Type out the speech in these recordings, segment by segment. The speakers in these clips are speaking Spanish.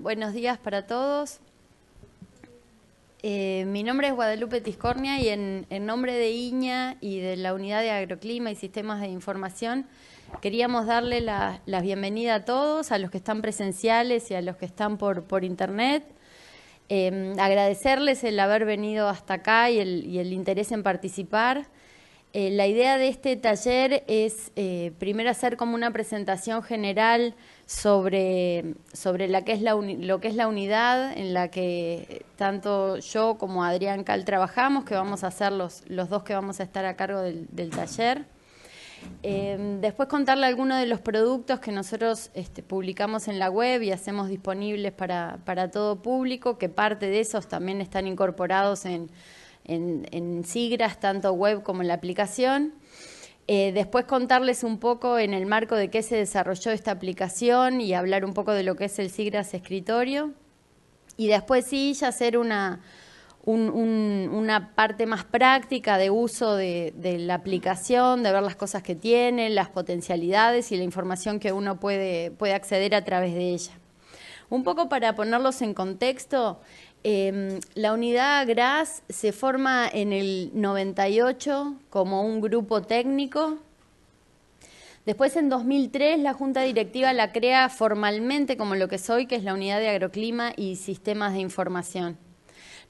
Buenos días para todos. Mi nombre es Guadalupe Tiscornia y en nombre de INIA y de la Unidad de Agroclima y Sistemas de Información queríamos darle la bienvenida a todos, a los que están presenciales y a los que están por internet. Agradecerles el haber venido hasta acá y el interés en participar. La idea de este taller es primero hacer como una presentación general sobre lo que es la unidad en la que tanto yo como Adrián Cal trabajamos, que vamos a ser los dos que vamos a estar a cargo del taller. Después contarle algunos de los productos que nosotros publicamos en la web y hacemos disponibles para todo público, que parte de esos también están incorporados en SIGRAS, tanto web como en la aplicación. Después contarles un poco en el marco de qué se desarrolló esta aplicación y hablar un poco de lo que es el SIGRAS Escritorio. Y después sí, ya hacer una parte más práctica de uso de la aplicación, de ver las cosas que tiene, las potencialidades y la información que uno puede acceder a través de ella. Un poco para ponerlos en contexto, la unidad GRAS se forma en el 98 como un grupo técnico. Después, en 2003, la Junta Directiva la crea formalmente como lo que es hoy, que es la Unidad de Agroclima y Sistemas de Información.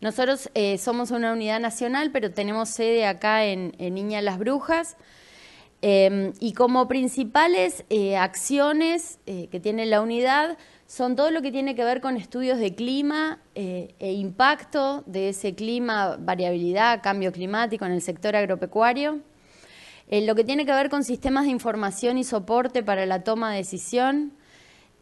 Nosotros somos una unidad nacional, pero tenemos sede acá en INIA Las Brujas. Y como principales acciones que tiene la unidad son todo lo que tiene que ver con estudios de clima e impacto de ese clima, variabilidad, cambio climático en el sector agropecuario. Lo que tiene que ver con sistemas de información y soporte para la toma de decisión.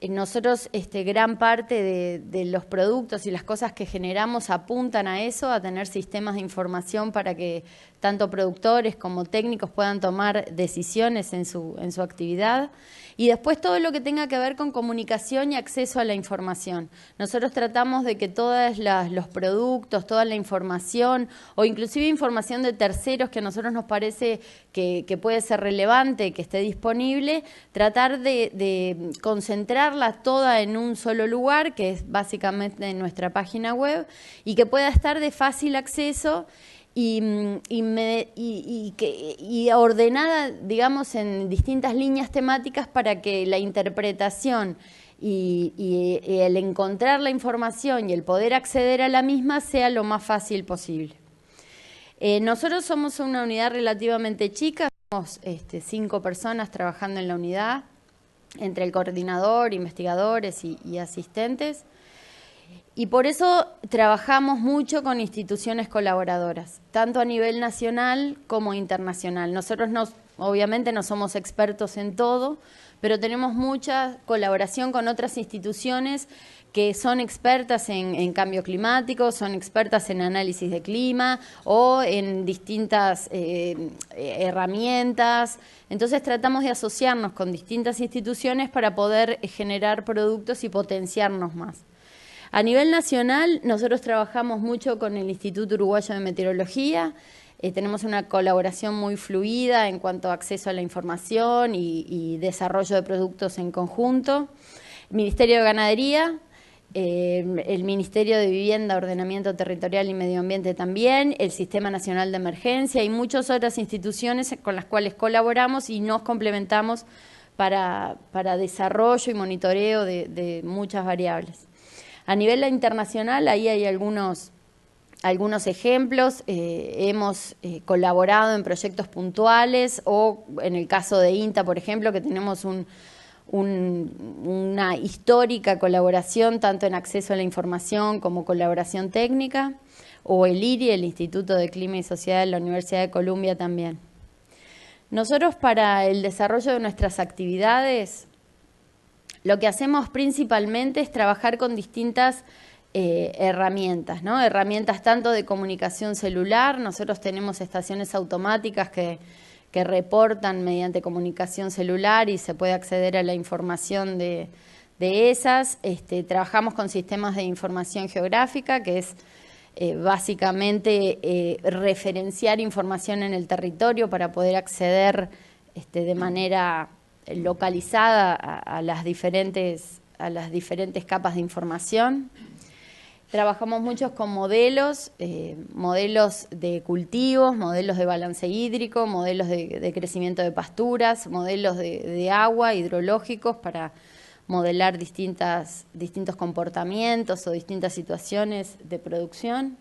Nosotros gran parte de los productos y las cosas que generamos apuntan a eso, a tener sistemas de información para que tanto productores como técnicos puedan tomar decisiones en su actividad. Y después todo lo que tenga que ver con comunicación y acceso a la información. Nosotros tratamos de que todos los productos, toda la información o inclusive información de terceros que a nosotros nos parece que puede ser relevante, que esté disponible, tratar de concentrarla toda en un solo lugar, que es básicamente en nuestra página web, y que pueda estar de fácil acceso y ordenada, digamos, en distintas líneas temáticas para que la interpretación y el encontrar la información y el poder acceder a la misma sea lo más fácil posible. Nosotros somos una unidad relativamente chica, somos 5 personas trabajando en la unidad, entre el coordinador, investigadores y asistentes. Y por eso trabajamos mucho con instituciones colaboradoras, tanto a nivel nacional como internacional. Nosotros obviamente no somos expertos en todo, pero tenemos mucha colaboración con otras instituciones que son expertas en cambio climático, son expertas en análisis de clima o en distintas herramientas. Entonces tratamos de asociarnos con distintas instituciones para poder generar productos y potenciarnos más. A nivel nacional, nosotros trabajamos mucho con el Instituto Uruguayo de Meteorología, tenemos una colaboración muy fluida en cuanto a acceso a la información y desarrollo de productos en conjunto. El Ministerio de Ganadería, el Ministerio de Vivienda, Ordenamiento Territorial y Medio Ambiente también, el Sistema Nacional de Emergencia y muchas otras instituciones con las cuales colaboramos y nos complementamos para desarrollo y monitoreo de muchas variables. A nivel internacional, ahí hay algunos ejemplos. Hemos colaborado en proyectos puntuales o en el caso de INTA, por ejemplo, que tenemos una histórica colaboración tanto en acceso a la información como colaboración técnica, o el IRI, el Instituto de Clima y Sociedad de la Universidad de Columbia también. Nosotros, para el desarrollo de nuestras actividades, lo que hacemos principalmente es trabajar con distintas herramientas, ¿no? Herramientas tanto de comunicación celular. Nosotros tenemos estaciones automáticas que reportan mediante comunicación celular y se puede acceder a la información de esas. Trabajamos con sistemas de información geográfica, que es básicamente referenciar información en el territorio para poder acceder de manera localizada a las diferentes las diferentes capas de información. Trabajamos mucho con modelos, modelos de cultivos, modelos de balance hídrico, modelos de crecimiento de pasturas, modelos de agua, hidrológicos, para modelar distintos comportamientos o distintas situaciones de producción.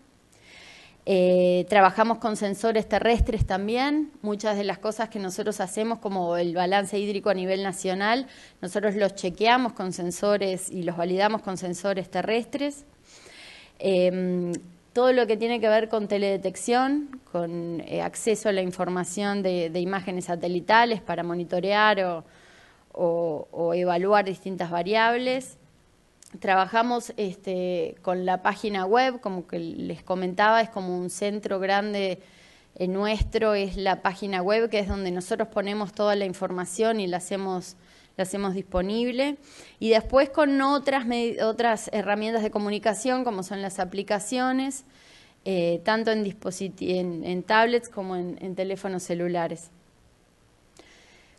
Trabajamos con sensores terrestres también. Muchas de las cosas que nosotros hacemos, como el balance hídrico a nivel nacional, nosotros los chequeamos con sensores y los validamos con sensores terrestres. Todo lo que tiene que ver con teledetección, con acceso a la información de imágenes satelitales para monitorear o evaluar distintas variables. Trabajamos con la página web, como que les comentaba, es como un centro grande nuestro, es la página web, que es donde nosotros ponemos toda la información y la hacemos disponible. Y después con otras herramientas de comunicación, como son las aplicaciones, tanto en tablets como en teléfonos celulares.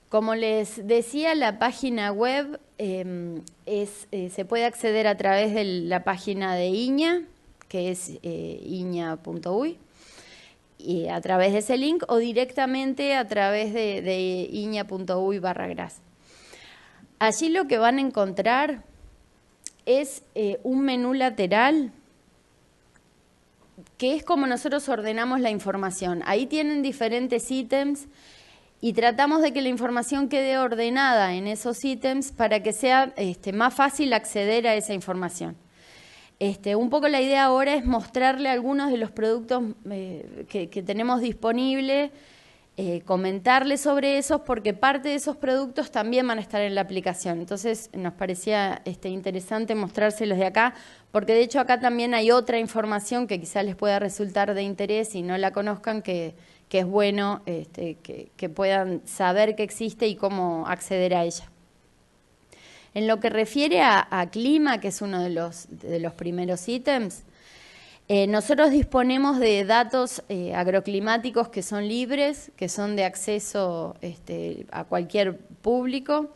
Como les decía, la página web se puede acceder a través de la página de INAH, que es iña.uy, y a través de ese link, o directamente a través de iña.uy/GRAS. Allí lo que van a encontrar es un menú lateral, que es como nosotros ordenamos la información. Ahí tienen diferentes ítems y tratamos de que la información quede ordenada en esos ítems para que sea más fácil acceder a esa información. Un poco la idea ahora es mostrarle algunos de los productos que tenemos disponibles, comentarles sobre esos, porque parte de esos productos también van a estar en la aplicación. Entonces nos parecía interesante mostrárselos de acá, porque de hecho acá también hay otra información que quizás les pueda resultar de interés y no la conozcan, que es bueno que puedan saber que existe y cómo acceder a ella. En lo que refiere a clima, que es uno de los primeros ítems, nosotros disponemos de datos agroclimáticos que son libres, que son de acceso a cualquier público.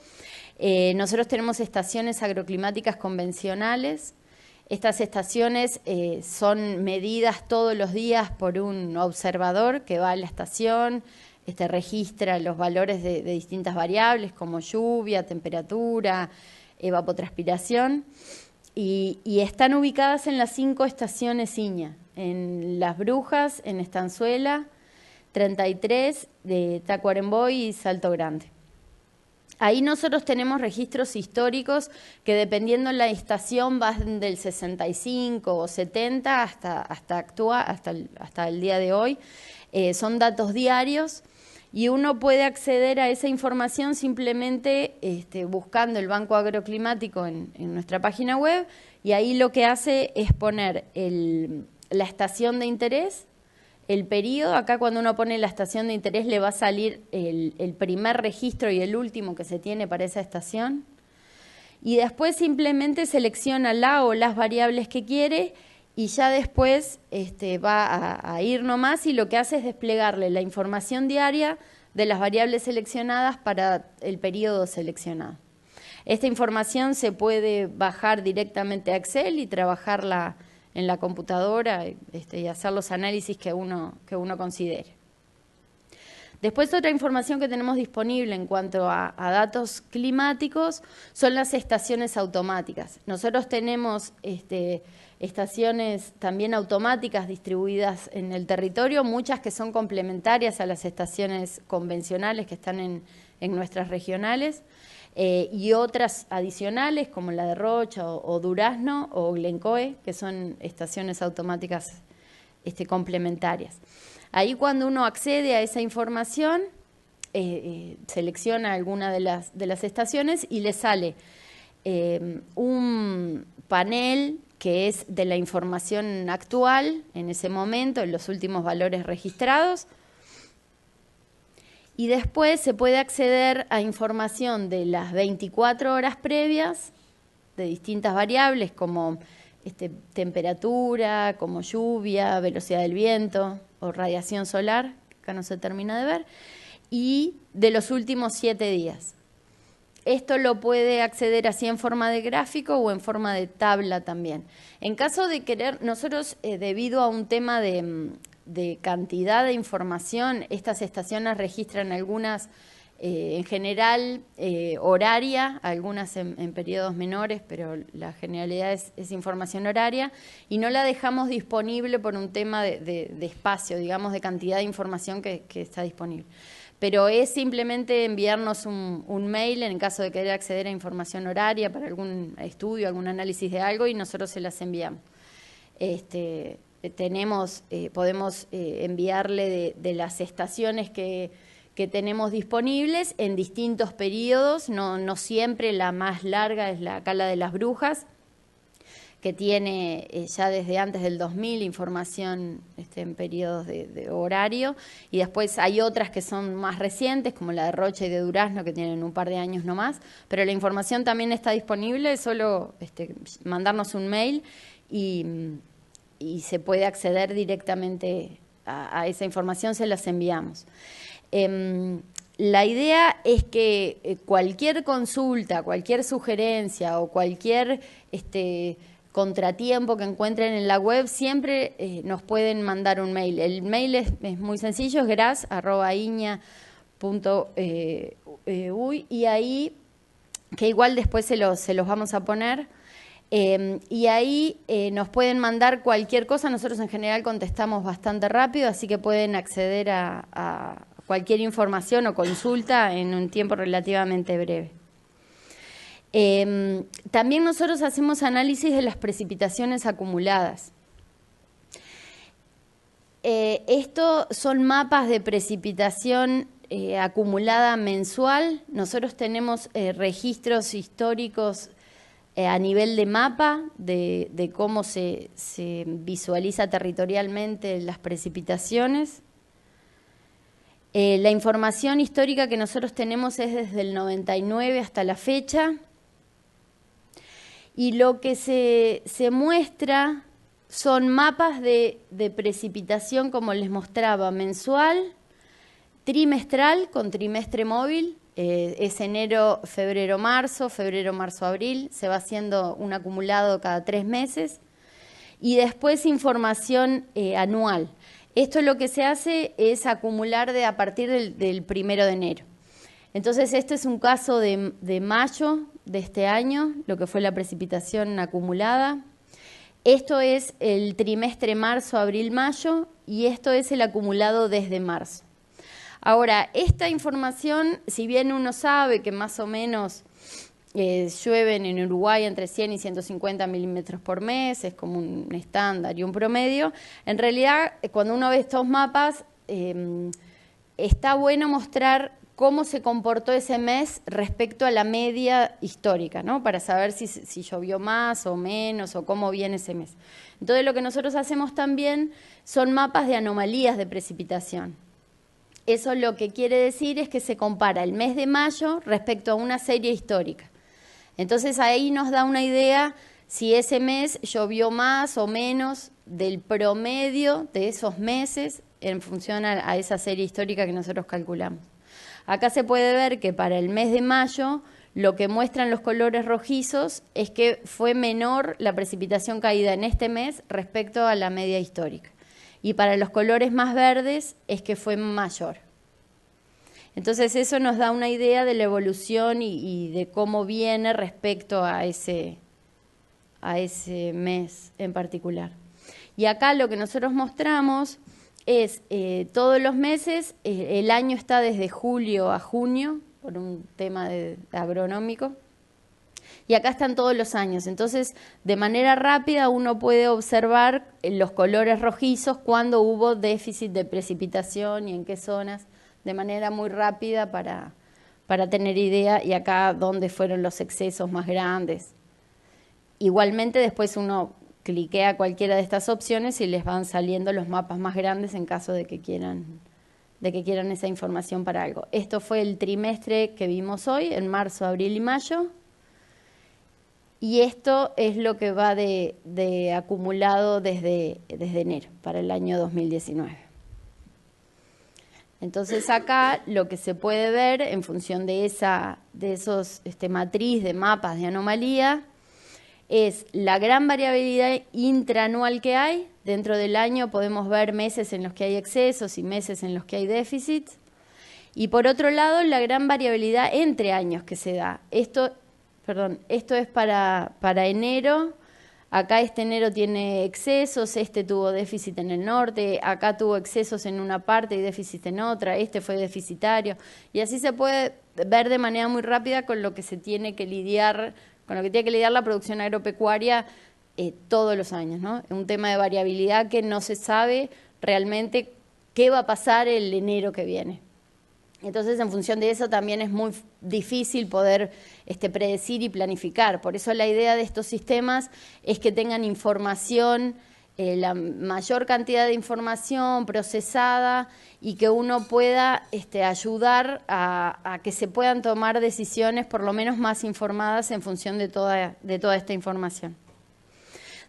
Nosotros tenemos estaciones agroclimáticas convencionales. Estas estaciones son medidas todos los días por un observador que va a la estación, registra los valores de distintas variables como lluvia, temperatura, evapotranspiración, y están ubicadas en las 5 estaciones INAH, en Las Brujas, en Estanzuela, 33, de Tacuarembó y Salto Grande. Ahí nosotros tenemos registros históricos que, dependiendo de la estación, van del 65 o 70 hasta el día de hoy. Son datos diarios y uno puede acceder a esa información simplemente buscando el banco agroclimático en nuestra página web, y ahí lo que hace es poner la estación de interés, el periodo. Acá cuando uno pone la estación de interés le va a salir el primer registro y el último que se tiene para esa estación. Y después simplemente selecciona la o las variables que quiere y ya después va a ir nomás, y lo que hace es desplegarle la información diaria de las variables seleccionadas para el periodo seleccionado. Esta información se puede bajar directamente a Excel y trabajarla en la computadora y hacer los análisis que uno considere. Después, otra información que tenemos disponible en cuanto a datos climáticos son las estaciones automáticas. Nosotros tenemos estaciones también automáticas distribuidas en el territorio, muchas que son complementarias a las estaciones convencionales que están en nuestras regionales, y otras adicionales como la de Rocha o Durazno o Glencoe, que son estaciones automáticas complementarias. Ahí, cuando uno accede a esa información, selecciona alguna de las estaciones y le sale un panel que es de la información actual en ese momento, en los últimos valores registrados. Y después se puede acceder a información de las 24 horas previas, de distintas variables como temperatura, como lluvia, velocidad del viento o radiación solar, que acá no se termina de ver, y de los últimos 7 días. esto lo puede acceder así en forma de gráfico o en forma de tabla también. En caso de querer, nosotros debido a un tema de cantidad de información, estas estaciones registran algunas, en general, horaria, algunas en periodos menores, pero la generalidad es información horaria, y no la dejamos disponible por un tema de espacio, digamos, de cantidad de información que está disponible. Pero es simplemente enviarnos un mail en caso de querer acceder a información horaria para algún estudio, algún análisis de algo, y nosotros se las enviamos. Podemos enviarle de las estaciones que tenemos disponibles en distintos periodos, no siempre la más larga es la Cala de las Brujas, que tiene ya desde antes del 2000 información en periodos de horario, y después hay otras que son más recientes, como la de Rocha y de Durazno, que tienen un par de años nomás, pero la información también está disponible, es solo mandarnos un mail y se puede acceder directamente a esa información, se las enviamos. La idea es que cualquier consulta, cualquier sugerencia o cualquier contratiempo que encuentren en la web, siempre nos pueden mandar un mail. El mail es muy sencillo, es gras@iña.uy, y ahí, que igual después se los vamos a poner, y ahí nos pueden mandar cualquier cosa. Nosotros en general contestamos bastante rápido, así que pueden acceder a cualquier información o consulta en un tiempo relativamente breve. También nosotros hacemos análisis de las precipitaciones acumuladas. Esto son mapas de precipitación acumulada mensual. Nosotros tenemos registros históricos a nivel de mapa de cómo se visualiza territorialmente las precipitaciones. La información histórica que nosotros tenemos es desde el 99 hasta la fecha. Y lo que se muestra son mapas de precipitación, como les mostraba, mensual, trimestral, con trimestre móvil, es enero, febrero, marzo, abril, se va haciendo un acumulado cada 3 meses, y después información anual. Esto lo que se hace es acumular a partir del 1 de enero. Entonces, este es un caso de mayo de este año, lo que fue la precipitación acumulada. Esto es el trimestre marzo, abril, mayo, y esto es el acumulado desde marzo. Ahora, esta información, si bien uno sabe que más o menos llueven en Uruguay entre 100 y 150 milímetros por mes, es como un estándar y un promedio, en realidad, cuando uno ve estos mapas, está bueno mostrar cómo se comportó ese mes respecto a la media histórica, ¿no? Para saber si llovió más o menos o cómo viene ese mes. Entonces, lo que nosotros hacemos también son mapas de anomalías de precipitación. Eso lo que quiere decir es que se compara el mes de mayo respecto a una serie histórica. Entonces, ahí nos da una idea si ese mes llovió más o menos del promedio de esos meses en función a esa serie histórica que nosotros calculamos. Acá se puede ver que para el mes de mayo lo que muestran los colores rojizos es que fue menor la precipitación caída en este mes respecto a la media histórica. Y para los colores más verdes es que fue mayor. Entonces eso nos da una idea de la evolución y de cómo viene respecto a ese mes en particular. Y acá lo que nosotros mostramos es todos los meses, el año está desde julio a junio, por un tema agronómico, y acá están todos los años. Entonces, de manera rápida uno puede observar los colores rojizos cuando hubo déficit de precipitación y en qué zonas, de manera muy rápida para tener idea, y acá dónde fueron los excesos más grandes. Igualmente después uno cliquea cualquiera de estas opciones y les van saliendo los mapas más grandes en caso de que quieran esa información para algo. Esto fue el trimestre que vimos hoy, en marzo, abril y mayo. Y esto es lo que va de acumulado desde enero para el año 2019. Entonces acá lo que se puede ver en función de esos matriz de mapas de anomalía es la gran variabilidad intraanual que hay. Dentro del año podemos ver meses en los que hay excesos y meses en los que hay déficits. Y por otro lado, la gran variabilidad entre años que se da. Esto es para enero. Acá este enero tiene excesos, este tuvo déficit en el norte, acá tuvo excesos en una parte y déficit en otra, este fue deficitario. Y así se puede ver de manera muy rápida con lo que se tiene que lidiar, con lo que tiene que lidiar la producción agropecuaria todos los años, ¿no? Es un tema de variabilidad que no se sabe realmente qué va a pasar el enero que viene. Entonces, en función de eso, también es muy difícil poder predecir y planificar. Por eso la idea de estos sistemas es que tengan información, la mayor cantidad de información procesada y que uno pueda ayudar a que se puedan tomar decisiones por lo menos más informadas en función de toda esta información.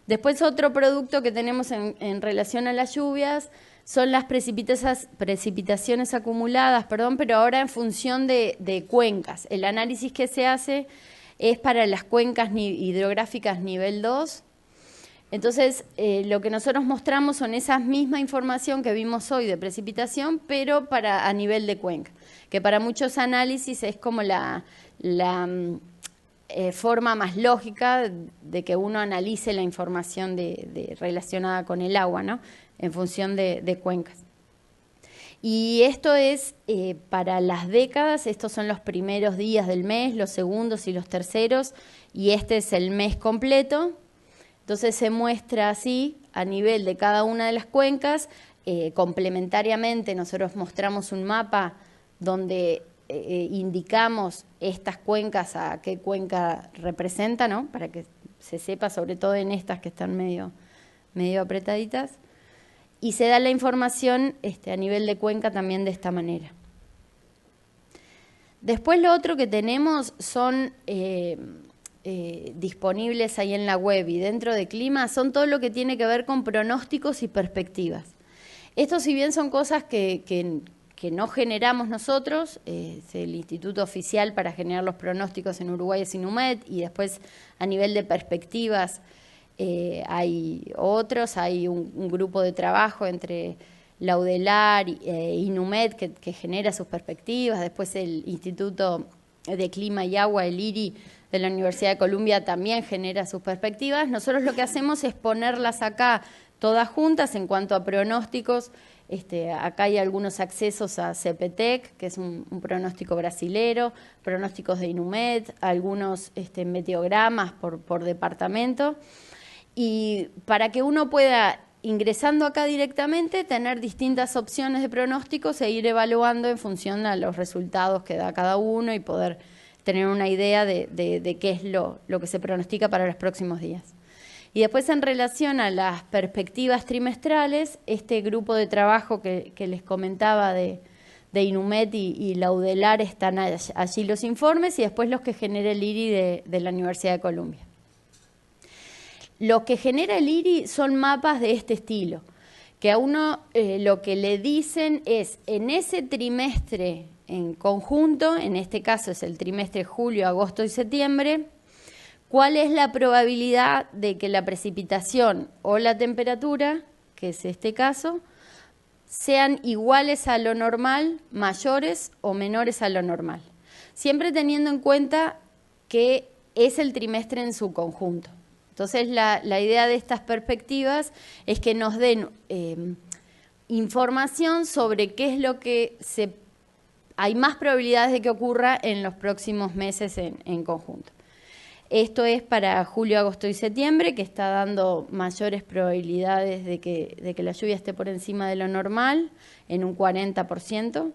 Después, otro producto que tenemos en relación a las lluvias son las precipitaciones acumuladas, pero ahora en función de cuencas. El análisis que se hace es para las cuencas hidrográficas nivel 2. Entonces, lo que nosotros mostramos son esa misma información que vimos hoy de precipitación, pero a nivel de cuenca, que para muchos análisis es como la forma más lógica de que uno analice la información relacionada con el agua, ¿no? En función de cuencas. Y esto es para las décadas, estos son los primeros días del mes, los segundos y los terceros, y este es el mes completo. Entonces se muestra así a nivel de cada una de las cuencas. Complementariamente nosotros mostramos un mapa donde indicamos estas cuencas a qué cuenca representa, ¿no? Para que se sepa, sobre todo en estas que están medio apretaditas. Y se da la información a nivel de cuenca también de esta manera. Después lo otro que tenemos son disponibles ahí en la web y dentro de clima, son todo lo que tiene que ver con pronósticos y perspectivas. Esto, si bien son cosas que no generamos nosotros, es el instituto oficial para generar los pronósticos en Uruguay es INUMED, y después a nivel de perspectivas hay otros, hay un grupo de trabajo entre la UDELAR e INUMED que genera sus perspectivas, después el Instituto de Clima y Agua, el IRI, de la Universidad de Columbia también genera sus perspectivas. Nosotros lo que hacemos es ponerlas acá todas juntas en cuanto a pronósticos. Acá hay algunos accesos a CPTEC, que es un pronóstico brasilero, pronósticos de INUMED, algunos meteogramas por departamento. Y para que uno pueda, ingresando acá directamente, tener distintas opciones de pronósticos e ir evaluando en función a los resultados que da cada uno y poder tener una idea de qué es lo que se pronostica para los próximos días. Y después, en relación a las perspectivas trimestrales, este grupo de trabajo que les comentaba de INUMED y la UDELAR, están allí los informes, y después los que genera el IRI de la Universidad de Columbia. Lo que genera el IRI son mapas de este estilo, que a uno lo que le dicen es, en ese trimestre en conjunto, en este caso es el trimestre julio, agosto y septiembre, ¿cuál es la probabilidad de que la precipitación o la temperatura, que es este caso, sean iguales a lo normal, mayores o menores a lo normal? Siempre teniendo en cuenta que es el trimestre en su conjunto. Entonces, la idea de estas perspectivas es que nos den información sobre qué es lo que hay más probabilidades de que ocurra en los próximos meses en conjunto. Esto es para julio, agosto y septiembre, que está dando mayores probabilidades de que la lluvia esté por encima de lo normal, en un 40%.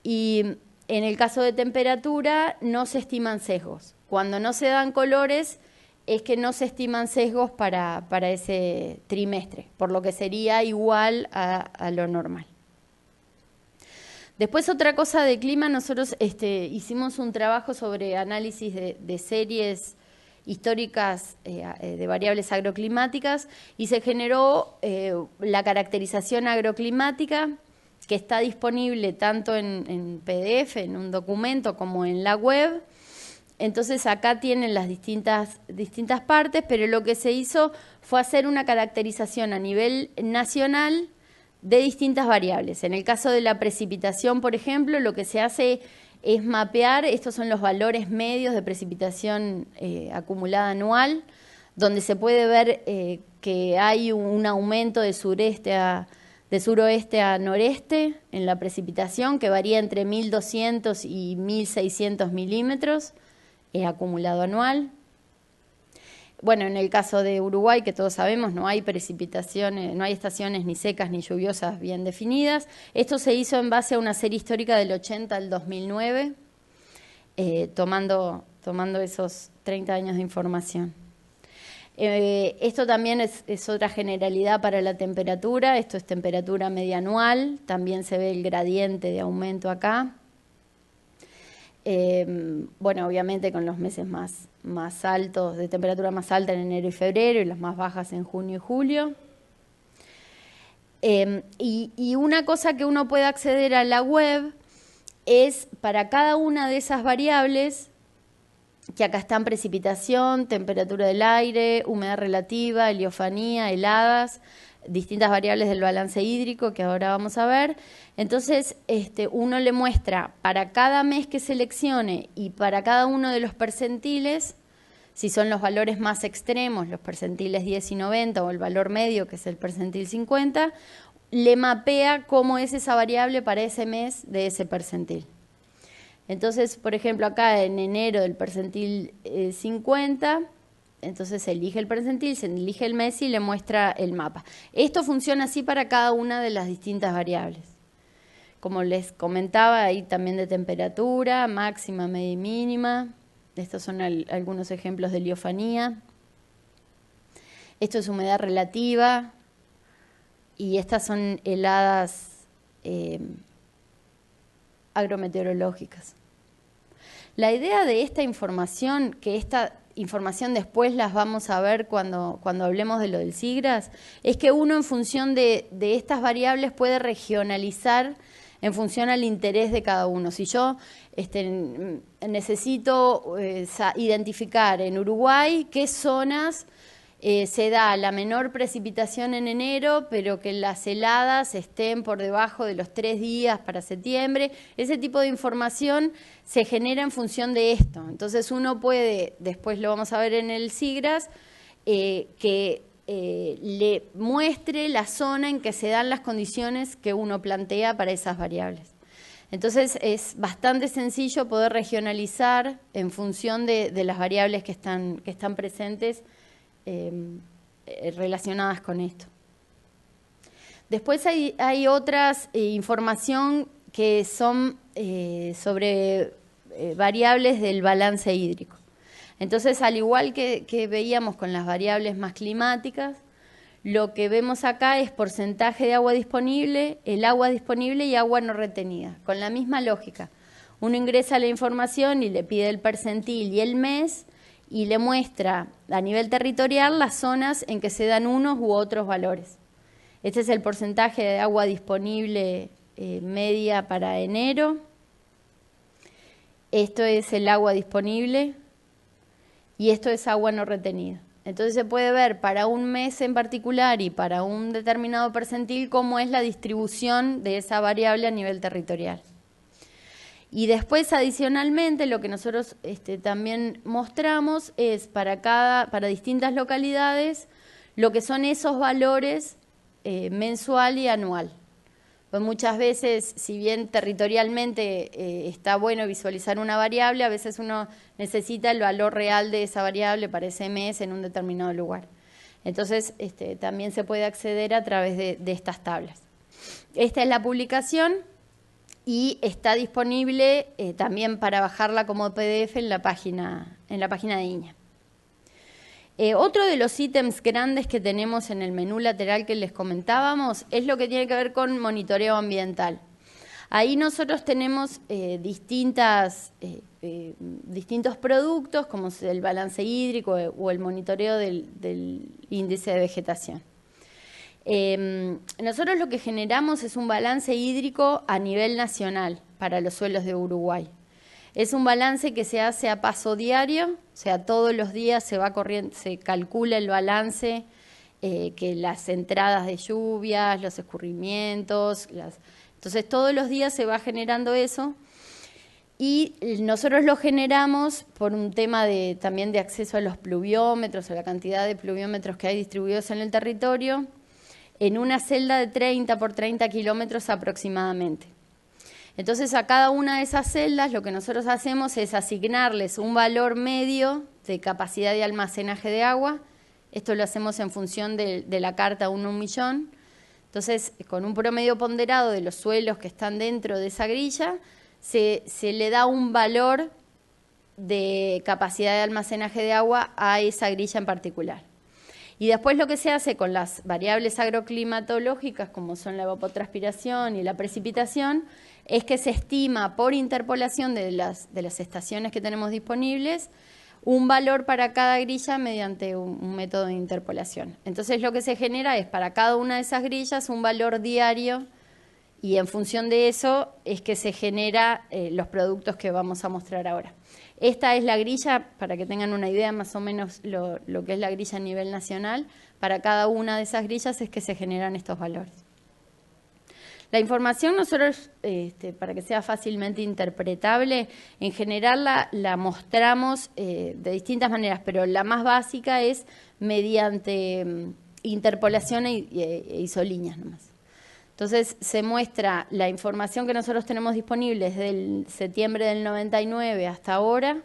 Y en el caso de temperatura, no se estiman sesgos. Cuando no se dan colores, es que no se estiman sesgos para ese trimestre, por lo que sería igual a lo normal. Después, otra cosa de clima, nosotros hicimos un trabajo sobre análisis de series históricas de variables agroclimáticas y se generó la caracterización agroclimática, que está disponible tanto en PDF, en un documento, como en la web. Entonces acá tienen las distintas partes, pero lo que se hizo fue hacer una caracterización a nivel nacional de distintas variables. En el caso de la precipitación, por ejemplo, lo que se hace es mapear, estos son los valores medios de precipitación acumulada anual, donde se puede ver que hay un aumento de suroeste a noreste en la precipitación, que varía entre 1.200 y 1.600 milímetros acumulado anual. Bueno, en el caso de Uruguay, que todos sabemos, no hay precipitaciones, no hay estaciones ni secas ni lluviosas bien definidas. Esto se hizo en base a una serie histórica del 80 al 2009, tomando esos 30 años de información. Esto también es otra generalidad para la temperatura. Esto es temperatura media anual. También se ve el gradiente de aumento acá. Bueno, obviamente con los meses más altos, de temperatura más alta en enero y febrero, y las más bajas en junio y julio. Y una cosa que uno puede acceder a la web es para cada una de esas variables, que acá están precipitación, temperatura del aire, humedad relativa, heliofanía, heladas, distintas variables del balance hídrico que ahora vamos a ver. Entonces, uno le muestra para cada mes que seleccione y para cada uno de los percentiles, si son los valores más extremos, los percentiles 10 y 90, o el valor medio, que es el percentil 50, le mapea cómo es esa variable para ese mes de ese percentil. Entonces, por ejemplo, acá en enero del percentil 50, entonces se elige el percentil, se elige el mes y le muestra el mapa. Esto funciona así para cada una de las distintas variables. Como les comentaba, hay también de temperatura, máxima, media y mínima. Estos son algunos ejemplos de heliofanía. Esto es humedad relativa. Y estas son heladas agrometeorológicas. La idea de esta información, que esta información después las vamos a ver cuando hablemos de lo del SIGRAS, es que uno en función de estas variables puede regionalizar en función al interés de cada uno. Si yo necesito identificar en Uruguay qué zonas se da la menor precipitación en enero, pero que las heladas estén por debajo de los 3 días para septiembre. Ese tipo de información se genera en función de esto. Entonces uno puede, después lo vamos a ver en el SIGRAS, que le muestre la zona en que se dan las condiciones que uno plantea para esas variables. Entonces es bastante sencillo poder regionalizar en función de las variables que están presentes relacionadas con esto. Después hay otras información que son sobre variables del balance hídrico. Entonces, al igual que veíamos con las variables más climáticas, lo que vemos acá es porcentaje de agua disponible, el agua disponible y agua no retenida, con la misma lógica. Uno ingresa la información y le pide el percentil y el mes, y le muestra a nivel territorial las zonas en que se dan unos u otros valores. Este es el porcentaje de agua disponible media para enero. Esto es el agua disponible y esto es agua no retenida. Entonces se puede ver para un mes en particular y para un determinado percentil cómo es la distribución de esa variable a nivel territorial. Y después, adicionalmente, lo que nosotros también mostramos es para distintas localidades lo que son esos valores mensual y anual. Pues muchas veces, si bien territorialmente está bueno visualizar una variable, a veces uno necesita el valor real de esa variable para ese mes en un determinado lugar. Entonces, también se puede acceder a través de estas tablas. Esta es la publicación. Y está disponible también para bajarla como PDF en la página de INEA. Otro de los ítems grandes que tenemos en el menú lateral que les comentábamos es lo que tiene que ver con monitoreo ambiental. Ahí nosotros tenemos distintos productos, como el balance hídrico o el monitoreo del índice de vegetación. Nosotros lo que generamos es un balance hídrico a nivel nacional para los suelos de Uruguay. Es un balance que se hace a paso diario, o sea, todos los días se va corriendo, se calcula el balance, que las entradas de lluvias, los escurrimientos, entonces todos los días se va generando eso. Y nosotros lo generamos por un tema también de acceso a los pluviómetros, a la cantidad de pluviómetros que hay distribuidos en el territorio, en una celda de 30 por 30 kilómetros aproximadamente. Entonces a cada una de esas celdas lo que nosotros hacemos es asignarles un valor medio de capacidad de almacenaje de agua. Esto lo hacemos en función de la carta 1 a 1 millón. Entonces, con un promedio ponderado de los suelos que están dentro de esa grilla, se le da un valor de capacidad de almacenaje de agua a esa grilla en particular. Y después lo que se hace con las variables agroclimatológicas, como son la evapotranspiración y la precipitación, es que se estima por interpolación de las estaciones que tenemos disponibles un valor para cada grilla mediante un método de interpolación. Entonces lo que se genera es para cada una de esas grillas un valor diario y en función de eso es que se genera los productos que vamos a mostrar ahora. Esta es la grilla, para que tengan una idea más o menos lo que es la grilla a nivel nacional. Para cada una de esas grillas es que se generan estos valores. La información nosotros, para que sea fácilmente interpretable, en general la mostramos de distintas maneras, pero la más básica es mediante interpolación e isolíneas nomás. Entonces se muestra la información que nosotros tenemos disponible desde el septiembre del 99 hasta ahora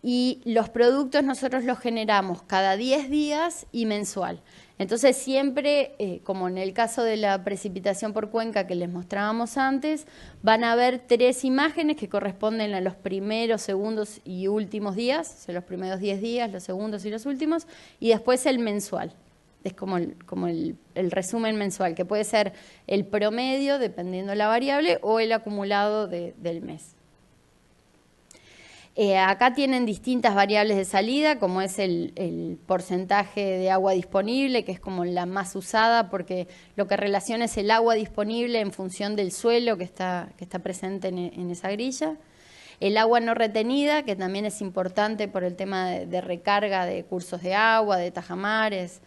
y los productos nosotros los generamos cada 10 días y mensual. Entonces siempre, como en el caso de la precipitación por cuenca que les mostrábamos antes, van a ver 3 imágenes que corresponden a los primeros, segundos y últimos días, o sea, los primeros 10 días, los segundos y los últimos, y después el mensual. Es como el resumen mensual, que puede ser el promedio, dependiendo la variable, o el acumulado del mes. Acá tienen distintas variables de salida, como es el porcentaje de agua disponible, que es como la más usada, porque lo que relaciona es el agua disponible en función del suelo que está presente en esa grilla. El agua no retenida, que también es importante por el tema de recarga de cursos de agua, de tajamares.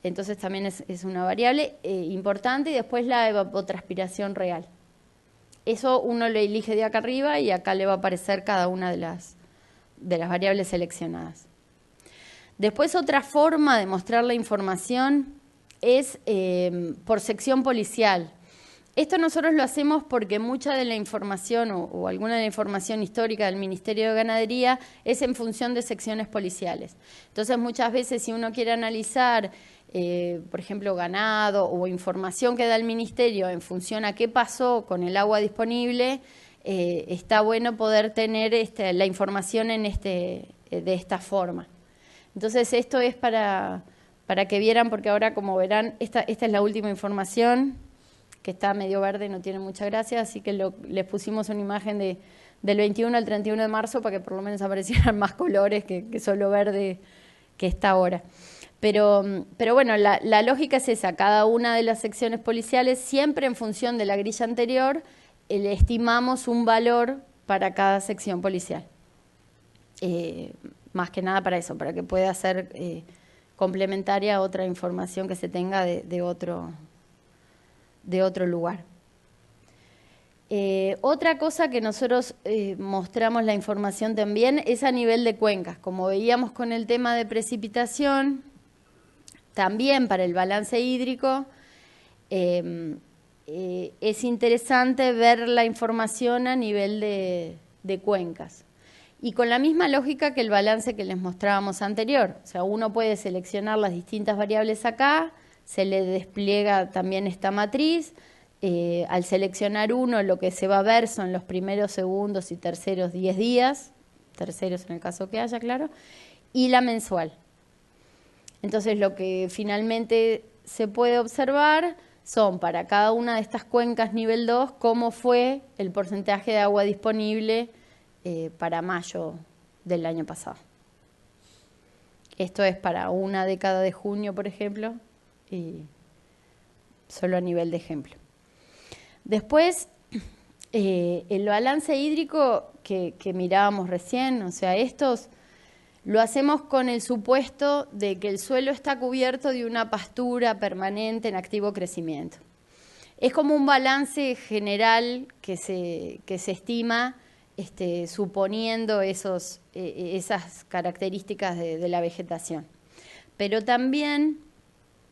Entonces también es una variable importante, y después la evapotranspiración real. Eso uno lo elige de acá arriba y acá le va a aparecer cada una de las variables seleccionadas. Después otra forma de mostrar la información es por sección policial. Esto nosotros lo hacemos porque mucha de la información o alguna de la información histórica del Ministerio de Ganadería es en función de secciones policiales. Entonces muchas veces si uno quiere analizar por ejemplo, ganado o información que da el Ministerio en función a qué pasó con el agua disponible, está bueno poder tener la información de esta forma. Entonces, esto es para que vieran, porque ahora, como verán, esta es la última información, que está medio verde, no tiene mucha gracia, así que les pusimos una imagen del 21 al 31 de marzo para que por lo menos aparecieran más colores que solo verde que está ahora. Pero bueno, la lógica es esa, cada una de las secciones policiales, siempre en función de la grilla anterior, le estimamos un valor para cada sección policial. Más que nada para eso, para que pueda ser complementaria a otra información que se tenga de otro lugar. Otra cosa que nosotros mostramos la información también es a nivel de cuencas. Como veíamos con el tema de precipitación, también para el balance hídrico es interesante ver la información a nivel de cuencas. Y con la misma lógica que el balance que les mostrábamos anterior. O sea, uno puede seleccionar las distintas variables acá, se le despliega también esta matriz. Al seleccionar uno, lo que se va a ver son los primeros, segundos y terceros 10 días, terceros en el caso que haya, claro, y la mensual. Entonces, lo que finalmente se puede observar son para cada una de estas cuencas nivel 2 cómo fue el porcentaje de agua disponible para mayo del año pasado. Esto es para una década de junio, por ejemplo, y solo a nivel de ejemplo. Después, el balance hídrico que mirábamos recién, o sea, estos lo hacemos con el supuesto de que el suelo está cubierto de una pastura permanente en activo crecimiento. Es como un balance general que se estima suponiendo esas características de la vegetación. Pero también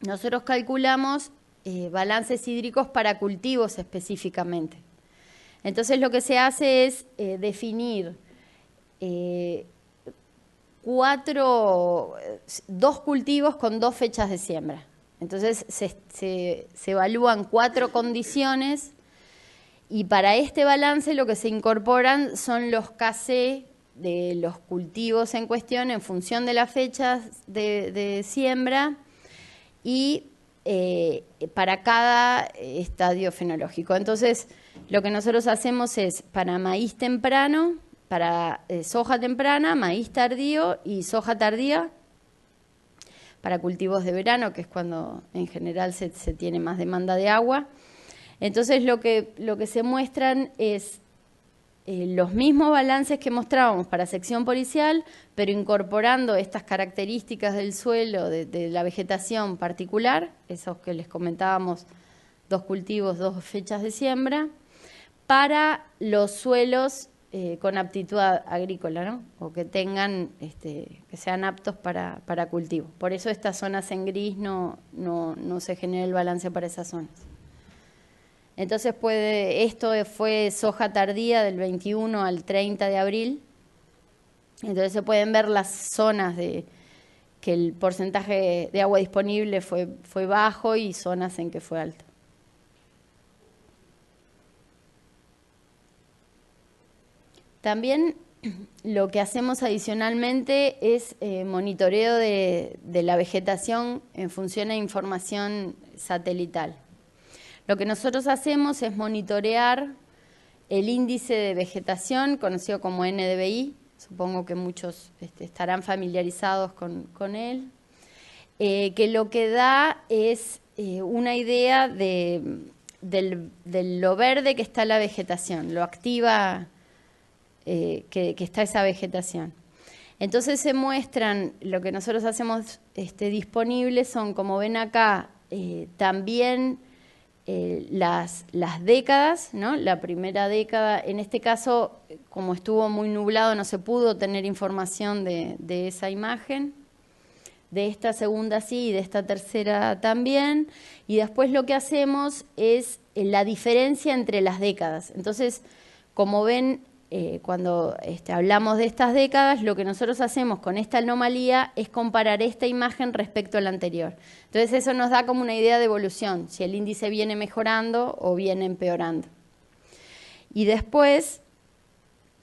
nosotros calculamos balances hídricos para cultivos específicamente. Entonces lo que se hace es definir dos cultivos con 2 fechas de siembra. Entonces se evalúan 4 condiciones y para este balance lo que se incorporan son los KC de los cultivos en cuestión en función de las fechas de siembra y para cada estadio fenológico. Entonces lo que nosotros hacemos es para maíz temprano, para soja temprana, maíz tardío y soja tardía, para cultivos de verano, que es cuando en general se tiene más demanda de agua. Entonces lo que se muestran es los mismos balances que mostrábamos para sección policial, pero incorporando estas características del suelo, de la vegetación particular, esos que les comentábamos, 2 cultivos, 2 fechas de siembra, para los suelos con aptitud agrícola, ¿no? O que tengan, que sean aptos para cultivo. Por eso estas zonas en gris no se genera el balance para esas zonas. Entonces esto fue soja tardía del 21 al 30 de abril. Entonces se pueden ver las zonas que el porcentaje de agua disponible fue bajo y zonas en que fue alto. También lo que hacemos adicionalmente es monitoreo de la vegetación en función de información satelital. Lo que nosotros hacemos es monitorear el índice de vegetación, conocido como NDVI, supongo que muchos estarán familiarizados con él, que lo que da es una idea de lo verde que está la vegetación, lo activa que está esa vegetación. Entonces se muestran, lo que nosotros hacemos disponibles son, como ven acá, también las décadas, ¿no? La primera década, en este caso, como estuvo muy nublado, no se pudo tener información de esa imagen. De esta segunda sí y de esta tercera también. Y después lo que hacemos es la diferencia entre las décadas. Entonces, como ven, cuando hablamos de estas décadas, lo que nosotros hacemos con esta anomalía es comparar esta imagen respecto a la anterior. Entonces eso nos da como una idea de evolución, si el índice viene mejorando o viene empeorando. Y después,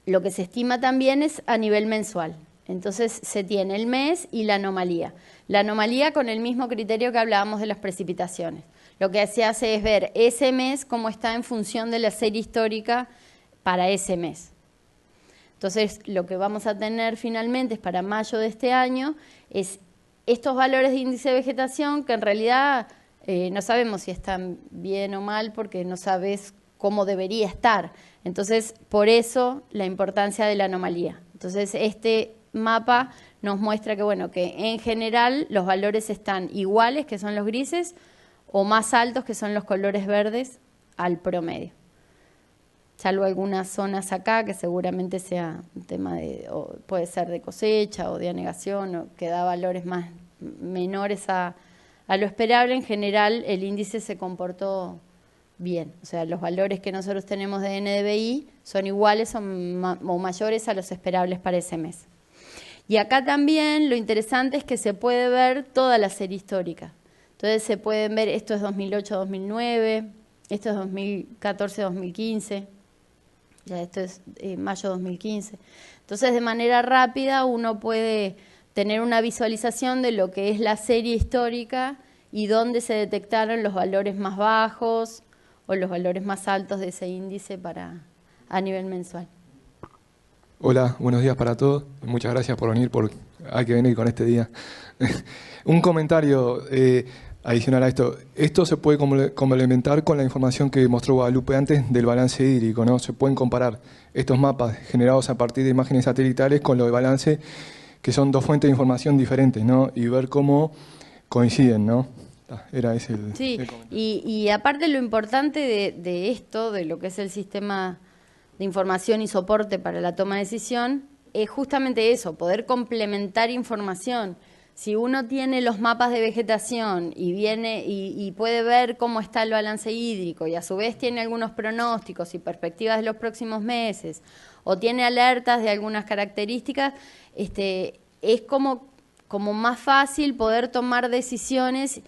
lo que se estima también es a nivel mensual. Entonces se tiene el mes y la anomalía. La anomalía con el mismo criterio que hablábamos de las precipitaciones. Lo que se hace es ver ese mes cómo está en función de la serie histórica para ese mes. Entonces, lo que vamos a tener finalmente es para mayo de este año, es estos valores de índice de vegetación que en realidad no sabemos si están bien o mal porque no sabes cómo debería estar. Entonces, por eso la importancia de la anomalía. Entonces, este mapa nos muestra que, bueno, que en general los valores están iguales, que son los grises, o más altos, que son los colores verdes, al promedio. Salvo algunas zonas acá que seguramente sea un tema o puede ser de cosecha o de anegación, o que da valores menores a lo esperable. En general el índice se comportó bien, o sea, los valores que nosotros tenemos de NDVI son iguales o mayores a los esperables para ese mes. Y acá también lo interesante es que se puede ver toda la serie histórica. Entonces se pueden ver, esto es 2008-2009, esto es 2014-2015, ya esto es mayo 2015. Entonces, de manera rápida uno puede tener una visualización de lo que es la serie histórica y dónde se detectaron los valores más bajos o los valores más altos de ese índice a nivel mensual. Hola, buenos días para todos. Muchas gracias por venir, porque hay que venir con este día. Un comentario. adicional a esto se puede complementar con la información que mostró Guadalupe antes del balance hídrico, ¿no? Se pueden comparar estos mapas generados a partir de imágenes satelitales con lo de balance, que son dos fuentes de información diferentes, ¿no? Y ver cómo coinciden, ¿no? Era ese el comentario. Y aparte lo importante de esto, de lo que es el sistema de información y soporte para la toma de decisión, es justamente eso, poder complementar información. Si uno tiene los mapas de vegetación y viene y puede ver cómo está el balance hídrico y a su vez tiene algunos pronósticos y perspectivas de los próximos meses o tiene alertas de algunas características, es como más fácil poder tomar decisiones.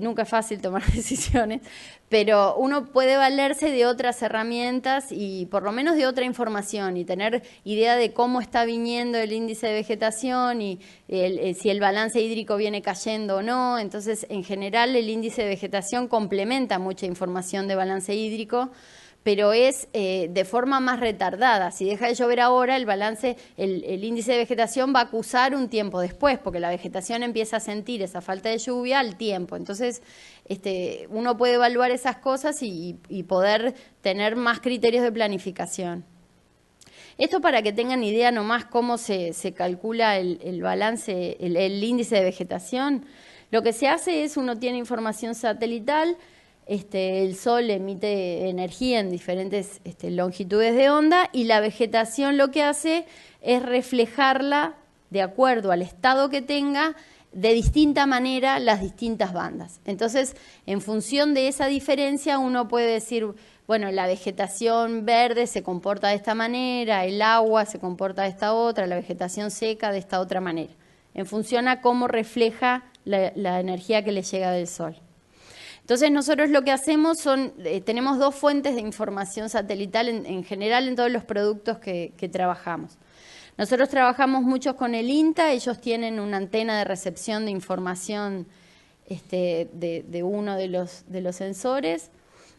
Nunca es fácil tomar decisiones, pero uno puede valerse de otras herramientas y por lo menos de otra información y tener idea de cómo está viniendo el índice de vegetación y si el balance hídrico viene cayendo o no. Entonces, en general, el índice de vegetación complementa mucha información de balance hídrico, pero es de forma más retardada. Si deja de llover ahora, el índice de vegetación va a acusar un tiempo después, porque la vegetación empieza a sentir esa falta de lluvia al tiempo. Entonces, uno puede evaluar esas cosas y poder tener más criterios de planificación. Esto para que tengan idea nomás cómo se calcula el balance, el índice de vegetación. Lo que se hace es, uno tiene información satelital. El Sol emite energía en diferentes longitudes de onda y la vegetación lo que hace es reflejarla de acuerdo al estado que tenga de distinta manera las distintas bandas. Entonces, en función de esa diferencia uno puede decir, bueno, la vegetación verde se comporta de esta manera, el agua se comporta de esta otra, la vegetación seca de esta otra manera, en función a cómo refleja la energía que le llega del Sol. Entonces nosotros lo que hacemos tenemos dos fuentes de información satelital en general en todos los productos que trabajamos. Nosotros trabajamos mucho con el INTA, ellos tienen una antena de recepción de información de uno de los sensores.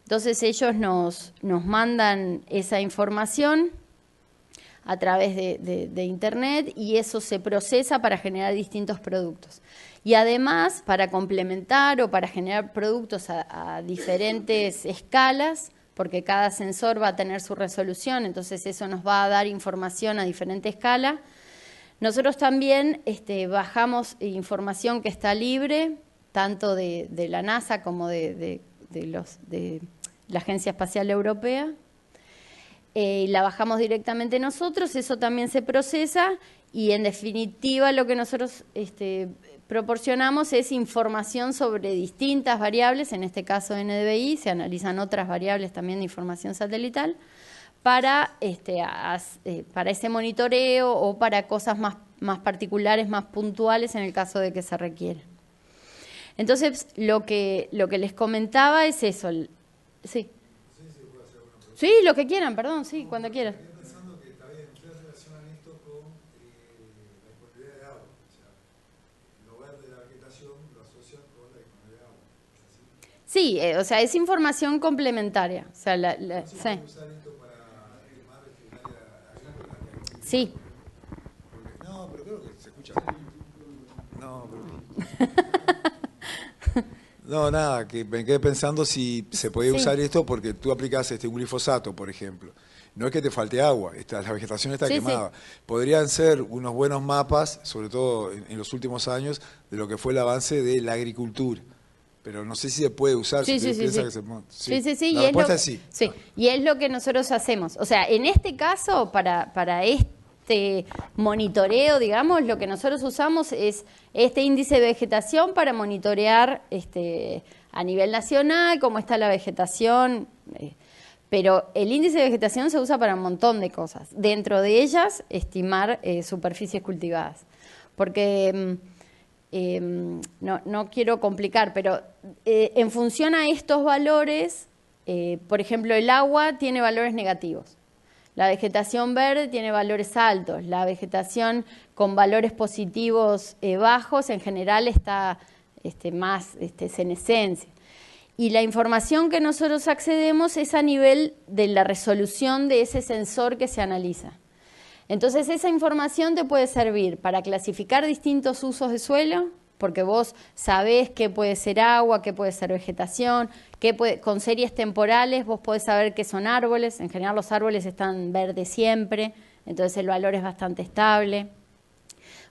Entonces ellos nos mandan esa información a través de Internet y eso se procesa para generar distintos productos. Y además, para complementar o para generar productos a diferentes escalas, porque cada sensor va a tener su resolución, entonces eso nos va a dar información a diferente escala. Nosotros también bajamos información que está libre, tanto de la NASA como de la Agencia Espacial Europea. La bajamos directamente nosotros, eso también se procesa y en definitiva lo que nosotros proporcionamos es información sobre distintas variables, en este caso NDVI, se analizan otras variables también de información satelital, para ese monitoreo o para cosas más particulares, más puntuales en el caso de que se requiera. Entonces, lo que les comentaba es eso. Sí. Sí, lo que quieran, perdón, sí, cuando quieran. Estoy pensando que está bien, ustedes relacionan esto con la disponibilidad de agua. O sea, lo verde de la vegetación lo asocian con la disponibilidad de agua. ¿Es así? Sí, o sea, es información complementaria. O sea, ¿Sí sí. pueden usar esto para estimar vecindaria agrícola? Sí. No, pero creo que se escucha. No, pero... No, nada, que me quedé pensando si se podía usar esto porque tú aplicas un glifosato, por ejemplo. No es que te falte agua, la vegetación está quemada. Podrían ser unos buenos mapas, sobre todo en los últimos años, de lo que fue el avance de la agricultura. Pero no sé si se puede usar. Sí. La Y respuesta es sí. Sí, y es lo que nosotros hacemos. O sea, en este caso, para monitoreo, digamos, lo que nosotros usamos es este índice de vegetación para monitorear a nivel nacional cómo está la vegetación, pero el índice de vegetación se usa para un montón de cosas, dentro de ellas estimar superficies cultivadas, porque no quiero complicar, pero en función a estos valores, por ejemplo, el agua tiene valores negativos. La vegetación verde tiene valores altos, la vegetación con valores positivos bajos en general está más senescencia. Y la información que nosotros accedemos es a nivel de la resolución de ese sensor que se analiza. Entonces esa información te puede servir para clasificar distintos usos de suelo, porque vos sabés qué puede ser agua, qué puede ser vegetación, con series temporales vos podés saber qué son árboles. En general los árboles están verdes siempre, entonces el valor es bastante estable.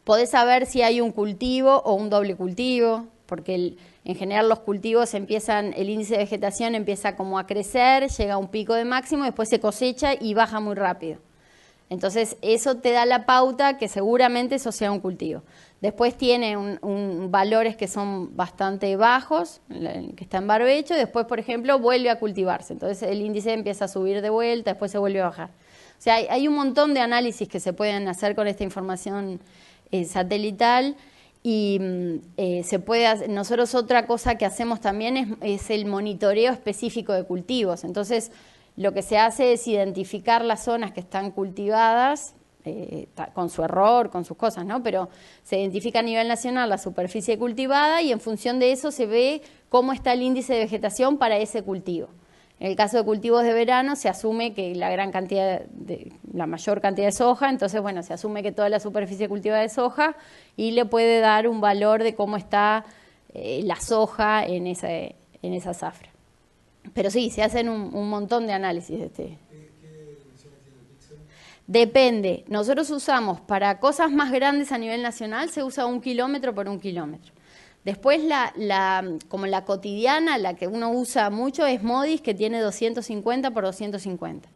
Podés saber si hay un cultivo o un doble cultivo, porque en general los cultivos el índice de vegetación empieza como a crecer, llega a un pico de máximo, después se cosecha y baja muy rápido. Entonces eso te da la pauta que seguramente eso sea un cultivo. Después tiene valores que son bastante bajos, que está en barbecho, y después, por ejemplo, vuelve a cultivarse. Entonces el índice empieza a subir de vuelta, después se vuelve a bajar. O sea, hay un montón de análisis que se pueden hacer con esta información satelital y nosotros otra cosa que hacemos también es el monitoreo específico de cultivos. Entonces, lo que se hace es identificar las zonas que están cultivadas, con su error, con sus cosas, ¿no? Pero se identifica a nivel nacional la superficie cultivada y en función de eso se ve cómo está el índice de vegetación para ese cultivo. En el caso de cultivos de verano se asume que la mayor cantidad de soja, entonces bueno, se asume que toda la superficie cultivada es soja y le puede dar un valor de cómo está la soja en esa zafra. Pero sí, se hacen un montón de análisis de ¿Qué dimensiones tiene el píxel? Depende. Nosotros usamos para cosas más grandes a nivel nacional, se usa 1 kilómetro por 1 kilómetro. Después como la cotidiana, la que uno usa mucho es MODIS, que tiene 250 por 250.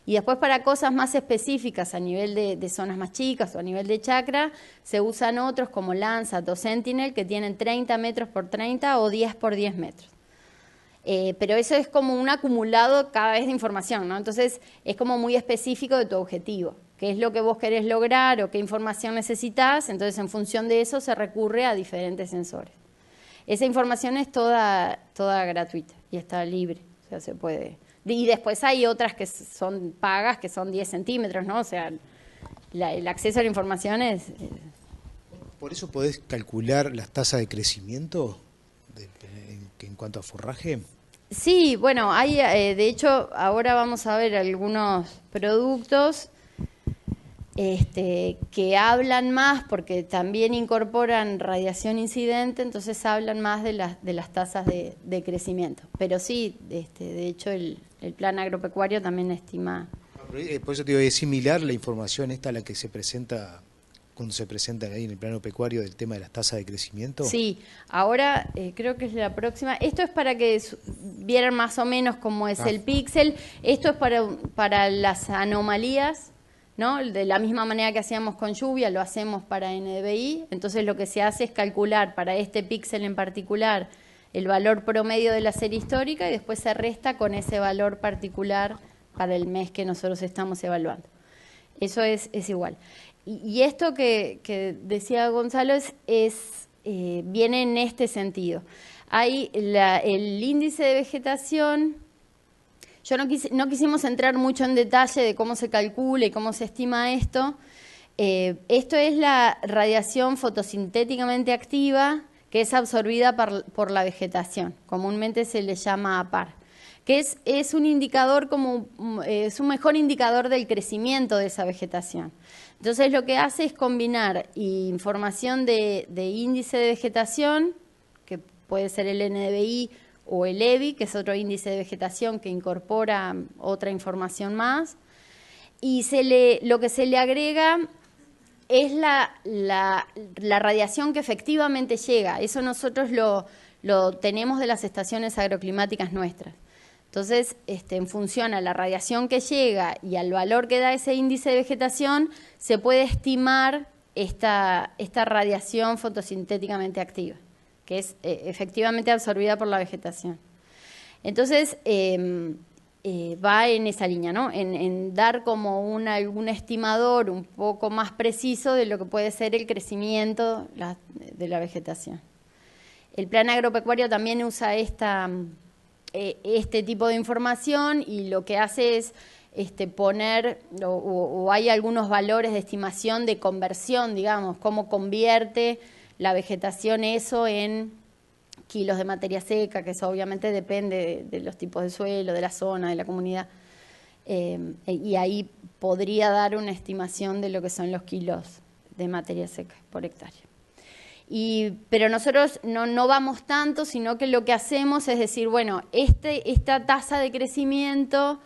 Y después para cosas más específicas a nivel de zonas más chicas o a nivel de chacra, se usan otros como Landsat o Sentinel, que tienen 30 metros por 30 o 10 por 10 metros. Pero eso es como un acumulado cada vez de información, ¿no? Entonces es como muy específico de tu objetivo, qué es lo que vos querés lograr o qué información necesitas, entonces en función de eso se recurre a diferentes sensores. Esa información es toda gratuita y está libre, o sea, se puede. Y después hay otras que son pagas, que son 10 centímetros, ¿no? O sea, el acceso a la información es... ¿Por eso podés calcular las tasas de crecimiento en cuanto a forraje? Sí, bueno, hay, de hecho, ahora vamos a ver algunos productos que hablan más, porque también incorporan radiación incidente, entonces hablan más de las tasas de crecimiento. Pero sí, de hecho, el plan agropecuario también estima... Por eso te digo, es similar la información esta a la que se presenta... cuando se presenta ahí en el plano pecuario del tema de las tasas de crecimiento. Sí, ahora creo que es la próxima. Esto es para que vieran más o menos cómo es el píxel. Esto es para las anomalías, ¿no? De la misma manera que hacíamos con lluvia, lo hacemos para NDVI. Entonces lo que se hace es calcular para este píxel en particular el valor promedio de la serie histórica y después se resta con ese valor particular para el mes que nosotros estamos evaluando. Eso es igual. Y esto que decía Gonzalo viene en este sentido. Hay el índice de vegetación. Yo no quisimos entrar mucho en detalle de cómo se calcula y cómo se estima esto. Esto es la radiación fotosintéticamente activa que es absorbida por la vegetación. Comúnmente se le llama APAR, que es un indicador es un mejor indicador del crecimiento de esa vegetación. Entonces lo que hace es combinar información de índice de vegetación, que puede ser el NDVI o el EVI, que es otro índice de vegetación que incorpora otra información más, y lo que se le agrega es la radiación que efectivamente llega. Eso nosotros lo tenemos de las estaciones agroclimáticas nuestras. Entonces, en función a la radiación que llega y al valor que da ese índice de vegetación, se puede estimar esta radiación fotosintéticamente activa, que es efectivamente absorbida por la vegetación. Entonces, va en esa línea, ¿no? En dar como algún estimador un poco más preciso de lo que puede ser el crecimiento de la vegetación. El plan agropecuario también usa este tipo de información y lo que hace es poner, o hay algunos valores de estimación de conversión, digamos, cómo convierte la vegetación eso en kilos de materia seca, que eso obviamente depende de los tipos de suelo, de la zona, de la comunidad. Y ahí podría dar una estimación de lo que son los kilos de materia seca por hectárea. Pero nosotros no vamos tanto, sino que lo que hacemos es decir, bueno, esta tasa de crecimiento,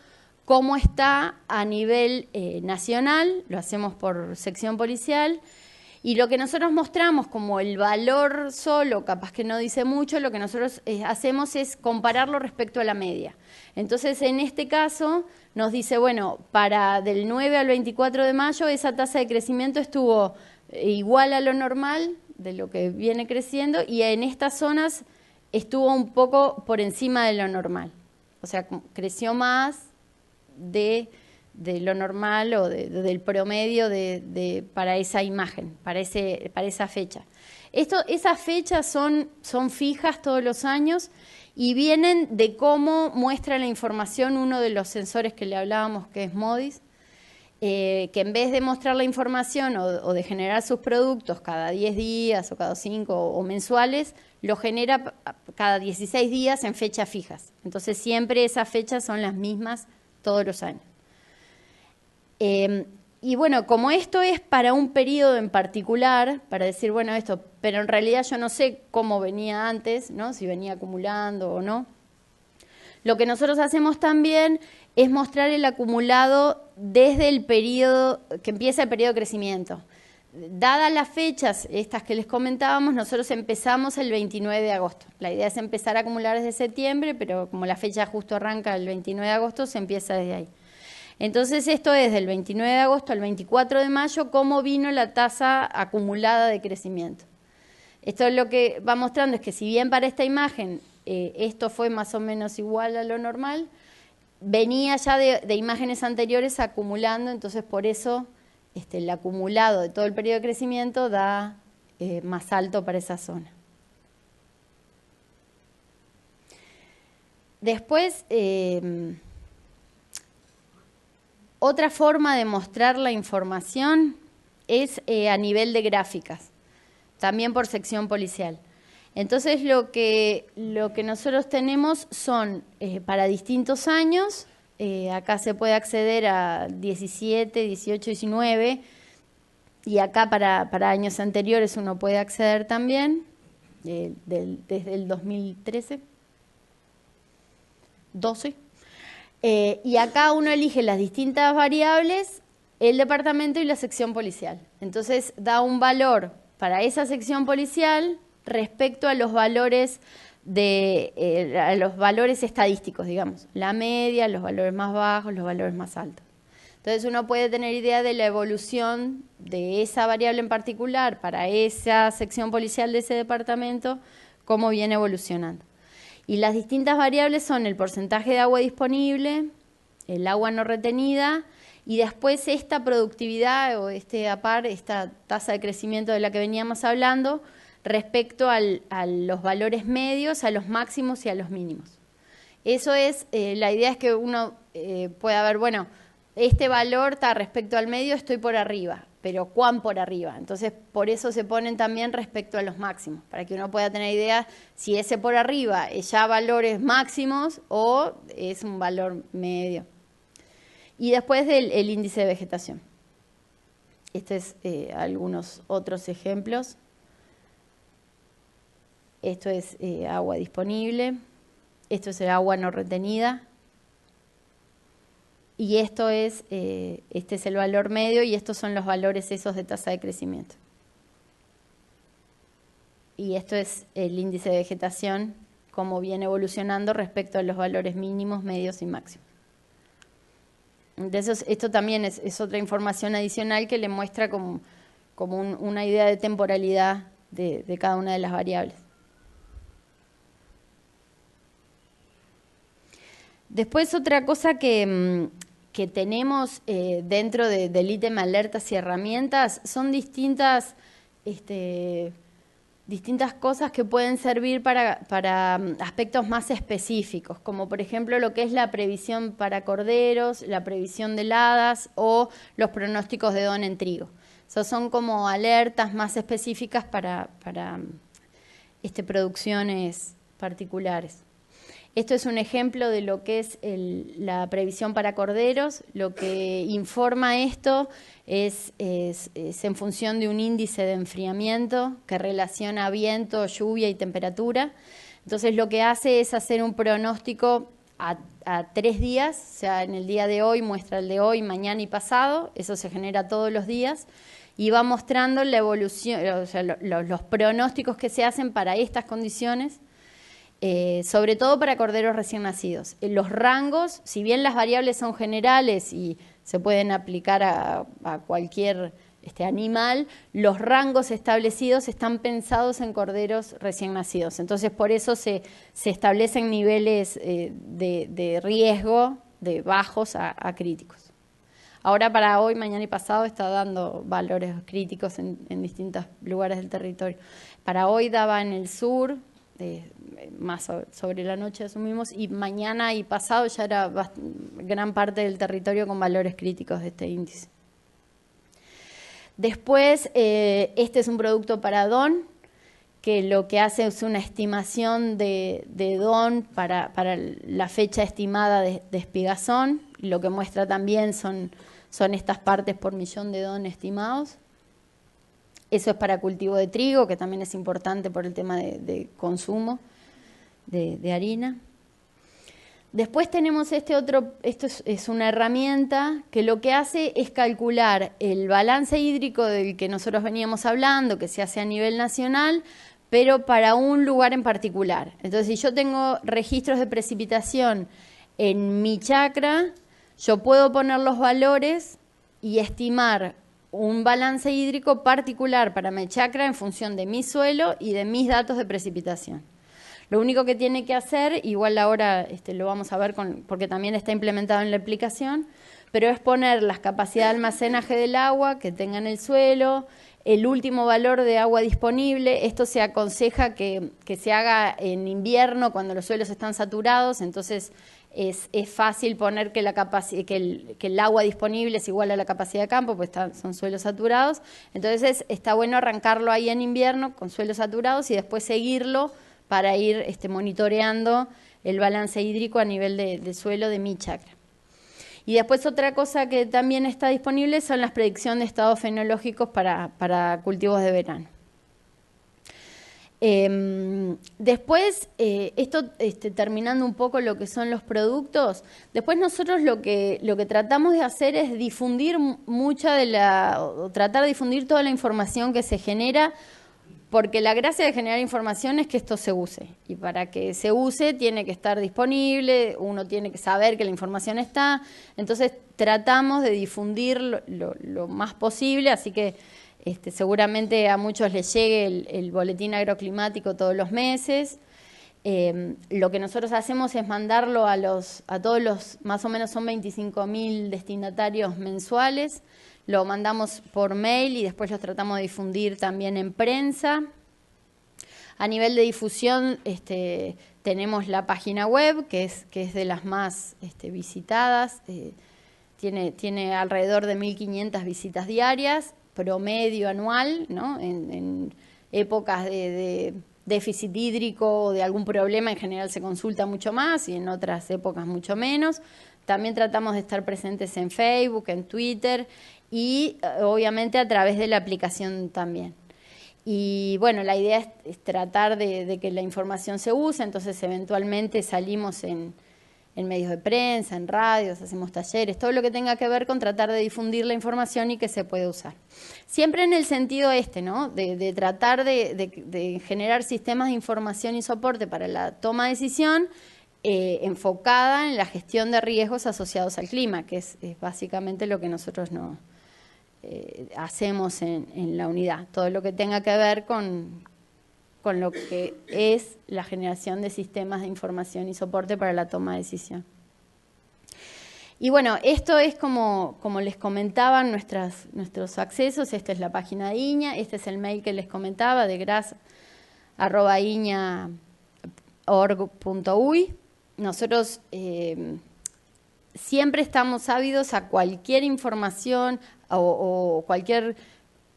¿cómo está a nivel nacional? Lo hacemos por sección policial. Y lo que nosotros mostramos como el valor solo, capaz que no dice mucho, lo que nosotros hacemos es compararlo respecto a la media. Entonces, en este caso, nos dice, bueno, del 9 al 24 de mayo, esa tasa de crecimiento estuvo igual a lo normal, de lo que viene creciendo, y en estas zonas estuvo un poco por encima de lo normal. O sea, creció más de lo normal o del promedio para esa imagen, para esa fecha. Esas fechas son fijas todos los años y vienen de cómo muestra la información uno de los sensores que le hablábamos, que es MODIS, que en vez de mostrar la información o de generar sus productos cada 10 días o cada 5 o mensuales, lo genera cada 16 días en fechas fijas. Entonces siempre esas fechas son las mismas todos los años. Y bueno, como esto es para un periodo en particular, para decir, bueno, esto, pero en realidad yo no sé cómo venía antes, ¿no? Si venía acumulando o no. Lo que nosotros hacemos también es mostrar el acumulado desde el periodo, que empieza el periodo de crecimiento. Dadas las fechas, estas que les comentábamos, nosotros empezamos el 29 de agosto. La idea es empezar a acumular desde septiembre, pero como la fecha justo arranca el 29 de agosto, se empieza desde ahí. Entonces esto es del 29 de agosto al 24 de mayo, cómo vino la tasa acumulada de crecimiento. Esto es lo que va mostrando, es que si bien para esta imagen esto fue más o menos igual a lo normal, venía ya de imágenes anteriores acumulando, entonces por eso el acumulado de todo el periodo de crecimiento da más alto para esa zona. Después, otra forma de mostrar la información es a nivel de gráficas, también por sección policial. Entonces lo que nosotros tenemos son para distintos años, acá se puede acceder a 17, 18, 19, y acá para años anteriores uno puede acceder también, desde el 2013, 12. Y acá uno elige las distintas variables, el departamento y la sección policial. Entonces da un valor para esa sección policial respecto a los valores estadísticos, digamos, la media, los valores más bajos, los valores más altos. Entonces uno puede tener idea de la evolución de esa variable en particular para esa sección policial de ese departamento, cómo viene evolucionando. Y las distintas variables son el porcentaje de agua disponible, el agua no retenida, y después esta productividad o esta tasa de crecimiento de la que veníamos hablando respecto a los valores medios, a los máximos y a los mínimos. Eso es, la idea es que uno pueda ver, bueno, este valor está respecto al medio, estoy por arriba, pero ¿cuán por arriba? Entonces, por eso se ponen también respecto a los máximos, para que uno pueda tener idea si ese por arriba es ya valores máximos o es un valor medio. Y después el índice de vegetación. Estos es algunos otros ejemplos. Esto es agua disponible. Esto es el agua no retenida. Y esto es, este es el valor medio y estos son los valores esos de tasa de crecimiento. Y esto es el índice de vegetación, cómo viene evolucionando respecto a los valores mínimos, medios y máximos. Entonces, esto también es otra información adicional que le muestra como una idea de temporalidad de cada una de las variables. Después, otra cosa que tenemos dentro del ítem alertas y herramientas son distintas cosas que pueden servir para aspectos más específicos, como por ejemplo lo que es la previsión para corderos, la previsión de heladas o los pronósticos de don en trigo. Esos son como alertas más específicas para producciones particulares. Esto es un ejemplo de lo que es la previsión para corderos. Lo que informa esto es en función de un índice de enfriamiento que relaciona viento, lluvia y temperatura. Entonces lo que hace es hacer un pronóstico a 3 días, o sea, en el día de hoy muestra el de hoy, mañana y pasado, eso se genera todos los días, y va mostrando la evolución, o sea, los pronósticos que se hacen para estas condiciones, sobre todo para corderos recién nacidos. Los rangos, si bien las variables son generales y se pueden aplicar a cualquier animal, los rangos establecidos están pensados en corderos recién nacidos. Entonces, por eso se establecen niveles de riesgo de bajos a críticos. Ahora para hoy, mañana y pasado está dando valores críticos en distintos lugares del territorio. Para hoy daba en el sur, más sobre la noche asumimos, y mañana y pasado ya era gran parte del territorio con valores críticos de este índice. Después, este es un producto para DON, que lo que hace es una estimación de DON para la fecha estimada de espigazón. Lo que muestra también son estas partes por millón de DON estimados. Eso es para cultivo de trigo, que también es importante por el tema de consumo de harina. Después tenemos esto es una herramienta que lo que hace es calcular el balance hídrico del que nosotros veníamos hablando, que se hace a nivel nacional, pero para un lugar en particular. Entonces, si yo tengo registros de precipitación en mi chacra, yo puedo poner los valores y estimar un balance hídrico particular para mi chacra en función de mi suelo y de mis datos de precipitación. Lo único que tiene que hacer, igual ahora lo vamos a ver porque también está implementado en la aplicación, pero es poner las capacidades de almacenaje del agua que tenga en el suelo, el último valor de agua disponible. Esto se aconseja que se haga en invierno cuando los suelos están saturados, entonces es fácil poner que el agua disponible es igual a la capacidad de campo, pues son suelos saturados. Entonces está bueno arrancarlo ahí en invierno con suelos saturados y después seguirlo para ir monitoreando el balance hídrico a nivel de suelo de mi chacra. Y después otra cosa que también está disponible son las predicciones de estados fenológicos para cultivos de verano. Después, terminando un poco lo que son los productos, después nosotros lo que tratamos de hacer es difundir tratar de difundir toda la información que se genera, porque la gracia de generar información es que esto se use, y para que se use tiene que estar disponible, uno tiene que saber que la información está, entonces tratamos de difundir lo más posible, así que seguramente a muchos les llegue el boletín agroclimático todos los meses. Lo que nosotros hacemos es mandarlo a todos los, más o menos son 25.000 destinatarios mensuales. Lo mandamos por mail y después los tratamos de difundir también en prensa. A nivel de difusión tenemos la página web, que es de las más visitadas. Tiene alrededor de 1.500 visitas diarias, promedio anual, ¿no? En épocas de déficit hídrico o de algún problema en general se consulta mucho más y en otras épocas mucho menos. También tratamos de estar presentes en Facebook, en Twitter y obviamente a través de la aplicación también. Y bueno, la idea es tratar de que la información se use, entonces eventualmente salimos en medios de prensa, en radios, hacemos talleres, todo lo que tenga que ver con tratar de difundir la información y que se puede usar. Siempre en el sentido ¿no? De tratar de generar sistemas de información y soporte para la toma de decisión enfocada en la gestión de riesgos asociados al clima, que es básicamente lo que nosotros hacemos en la unidad. Todo lo que tenga que ver con lo que es la generación de sistemas de información y soporte para la toma de decisión. Y bueno, esto es como les comentaba nuestros accesos. Esta es la página de INAH, este es el mail que les comentaba de gras@iña.org.uy. Nosotros siempre estamos ávidos a cualquier información o cualquier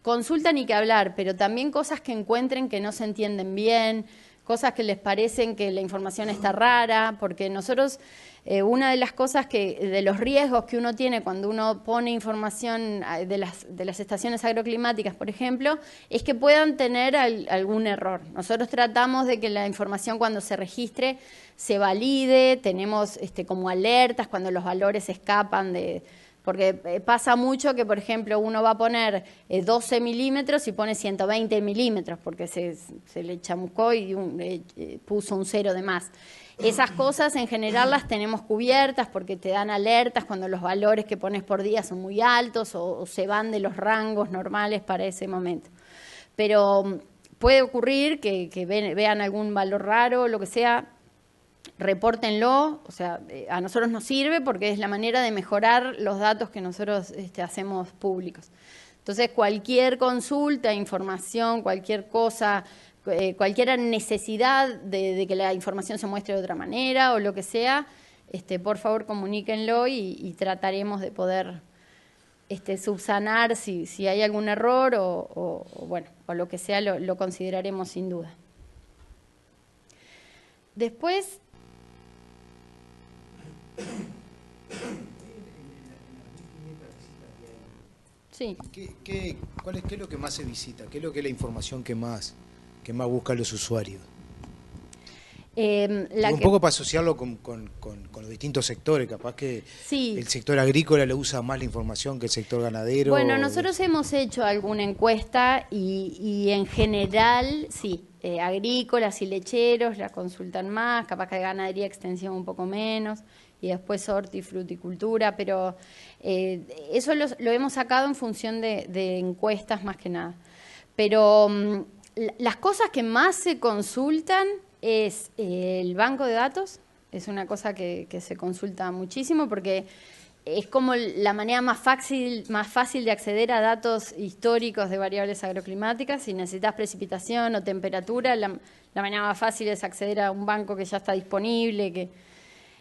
consulta, ni que hablar, pero también cosas que encuentren que no se entienden bien, cosas que les parecen que la información está rara, porque nosotros, una de las cosas de los riesgos que uno tiene cuando uno pone información de las estaciones agroclimáticas, por ejemplo, es que puedan tener algún error. Nosotros tratamos de que la información cuando se registre se valide, tenemos como alertas cuando los valores escapan porque pasa mucho que, por ejemplo, uno va a poner 12 milímetros y pone 120 milímetros porque se le chamucó y puso un 0 de más. Esas cosas en general las tenemos cubiertas porque te dan alertas cuando los valores que pones por día son muy altos o se van de los rangos normales para ese momento. Pero puede ocurrir que vean algún valor raro o lo que sea. Repórtenlo, o sea, a nosotros nos sirve porque es la manera de mejorar los datos que nosotros hacemos públicos. Entonces, cualquier consulta, información, cualquier cosa, cualquier necesidad de que la información se muestre de otra manera o lo que sea, por favor comuníquenlo y trataremos de poder subsanar si hay algún error o lo que sea, lo consideraremos sin duda. Después, sí. ¿Qué es lo que más se visita? ¿Qué es lo que es la información que más buscan los usuarios? Un poco para asociarlo con los distintos sectores, capaz que sí. El sector agrícola le usa más la información que el sector ganadero. Bueno, nosotros hemos hecho alguna encuesta y en general, sí, agrícolas y lecheros la consultan más, capaz que ganadería extensión un poco menos, y después hortifruticultura, pero eso lo hemos sacado en función de encuestas más que nada. Pero las cosas que más se consultan es el banco de datos, es una cosa que se consulta muchísimo porque es como la manera más fácil de acceder a datos históricos de variables agroclimáticas. Si necesitas precipitación o temperatura, la manera más fácil es acceder a un banco que ya está disponible.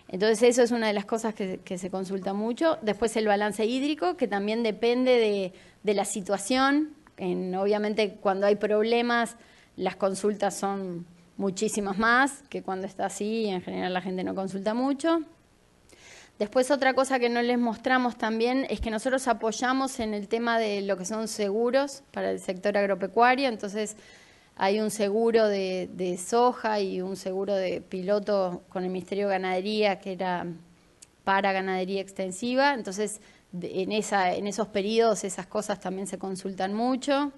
Entonces eso es una de las cosas que se consulta mucho. Después el balance hídrico, que también depende de la situación. Obviamente cuando hay problemas las consultas son muchísimas más que cuando está así, en general la gente no consulta mucho. Después otra cosa que no les mostramos también es que nosotros apoyamos en el tema de lo que son seguros para el sector agropecuario, entonces hay un seguro de soja y un seguro de piloto con el Ministerio de Ganadería que era para ganadería extensiva, entonces en esos periodos esas cosas también se consultan mucho.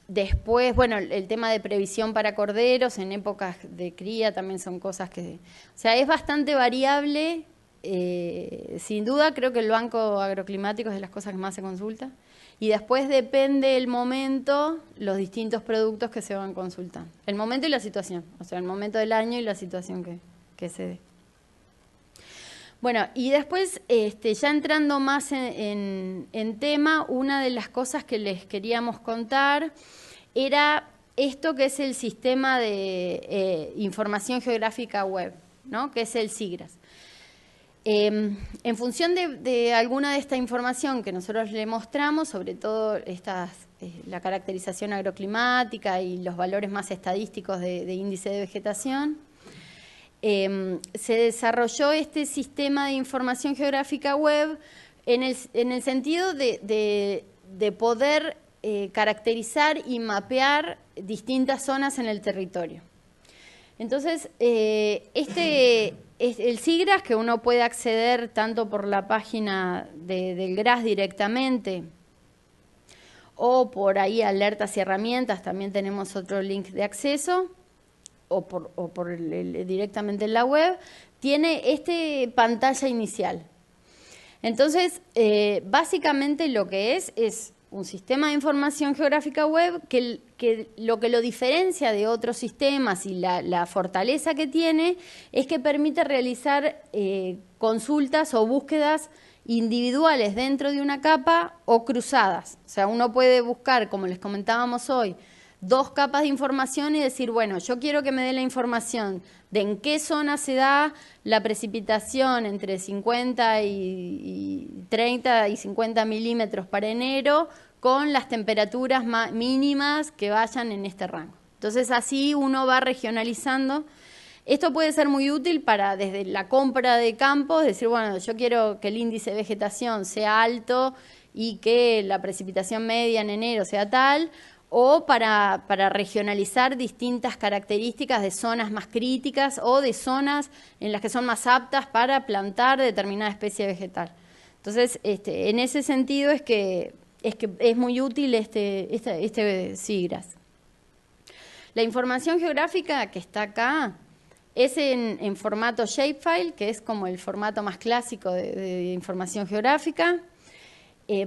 Después, bueno, el tema de previsión para corderos en épocas de cría también son cosas que... O sea, es bastante variable. Sin duda creo que el banco agroclimático es de las cosas que más se consulta. Y después depende el momento, los distintos productos que se van consultando. El momento y la situación, o sea, el momento del año y la situación que se dé. Bueno, y después, ya entrando más en tema, una de las cosas que les queríamos contar era esto que es el sistema de información geográfica web, ¿no? Que es el SIGRAS. En función de alguna de esta información que nosotros le mostramos, sobre todo la caracterización agroclimática y los valores más estadísticos de índice de vegetación, se desarrolló este sistema de información geográfica web en el sentido de poder caracterizar y mapear distintas zonas en el territorio. Entonces, el SIGRAS, que uno puede acceder tanto por la página del GRAS directamente o por ahí alertas y herramientas, también tenemos otro link de acceso, o directamente en la web, tiene pantalla inicial. Entonces, básicamente lo que es un sistema de información geográfica web que lo diferencia de otros sistemas y la fortaleza que tiene es que permite realizar consultas o búsquedas individuales dentro de una capa o cruzadas. O sea, uno puede buscar, como les comentábamos hoy, 2 capas de información y decir, bueno, yo quiero que me dé la información de en qué zona se da la precipitación entre 50 y 30 y 50 milímetros para enero con las temperaturas mínimas que vayan en este rango. Entonces así uno va regionalizando. Esto puede ser muy útil para desde la compra de campos, decir, bueno, yo quiero que el índice de vegetación sea alto y que la precipitación media en enero sea tal, o para regionalizar distintas características de zonas más críticas o de zonas en las que son más aptas para plantar determinada especie vegetal. Entonces, en ese sentido es que es muy útil este SIGGRAS. La información geográfica que está acá es en formato shapefile, que es como el formato más clásico de información geográfica.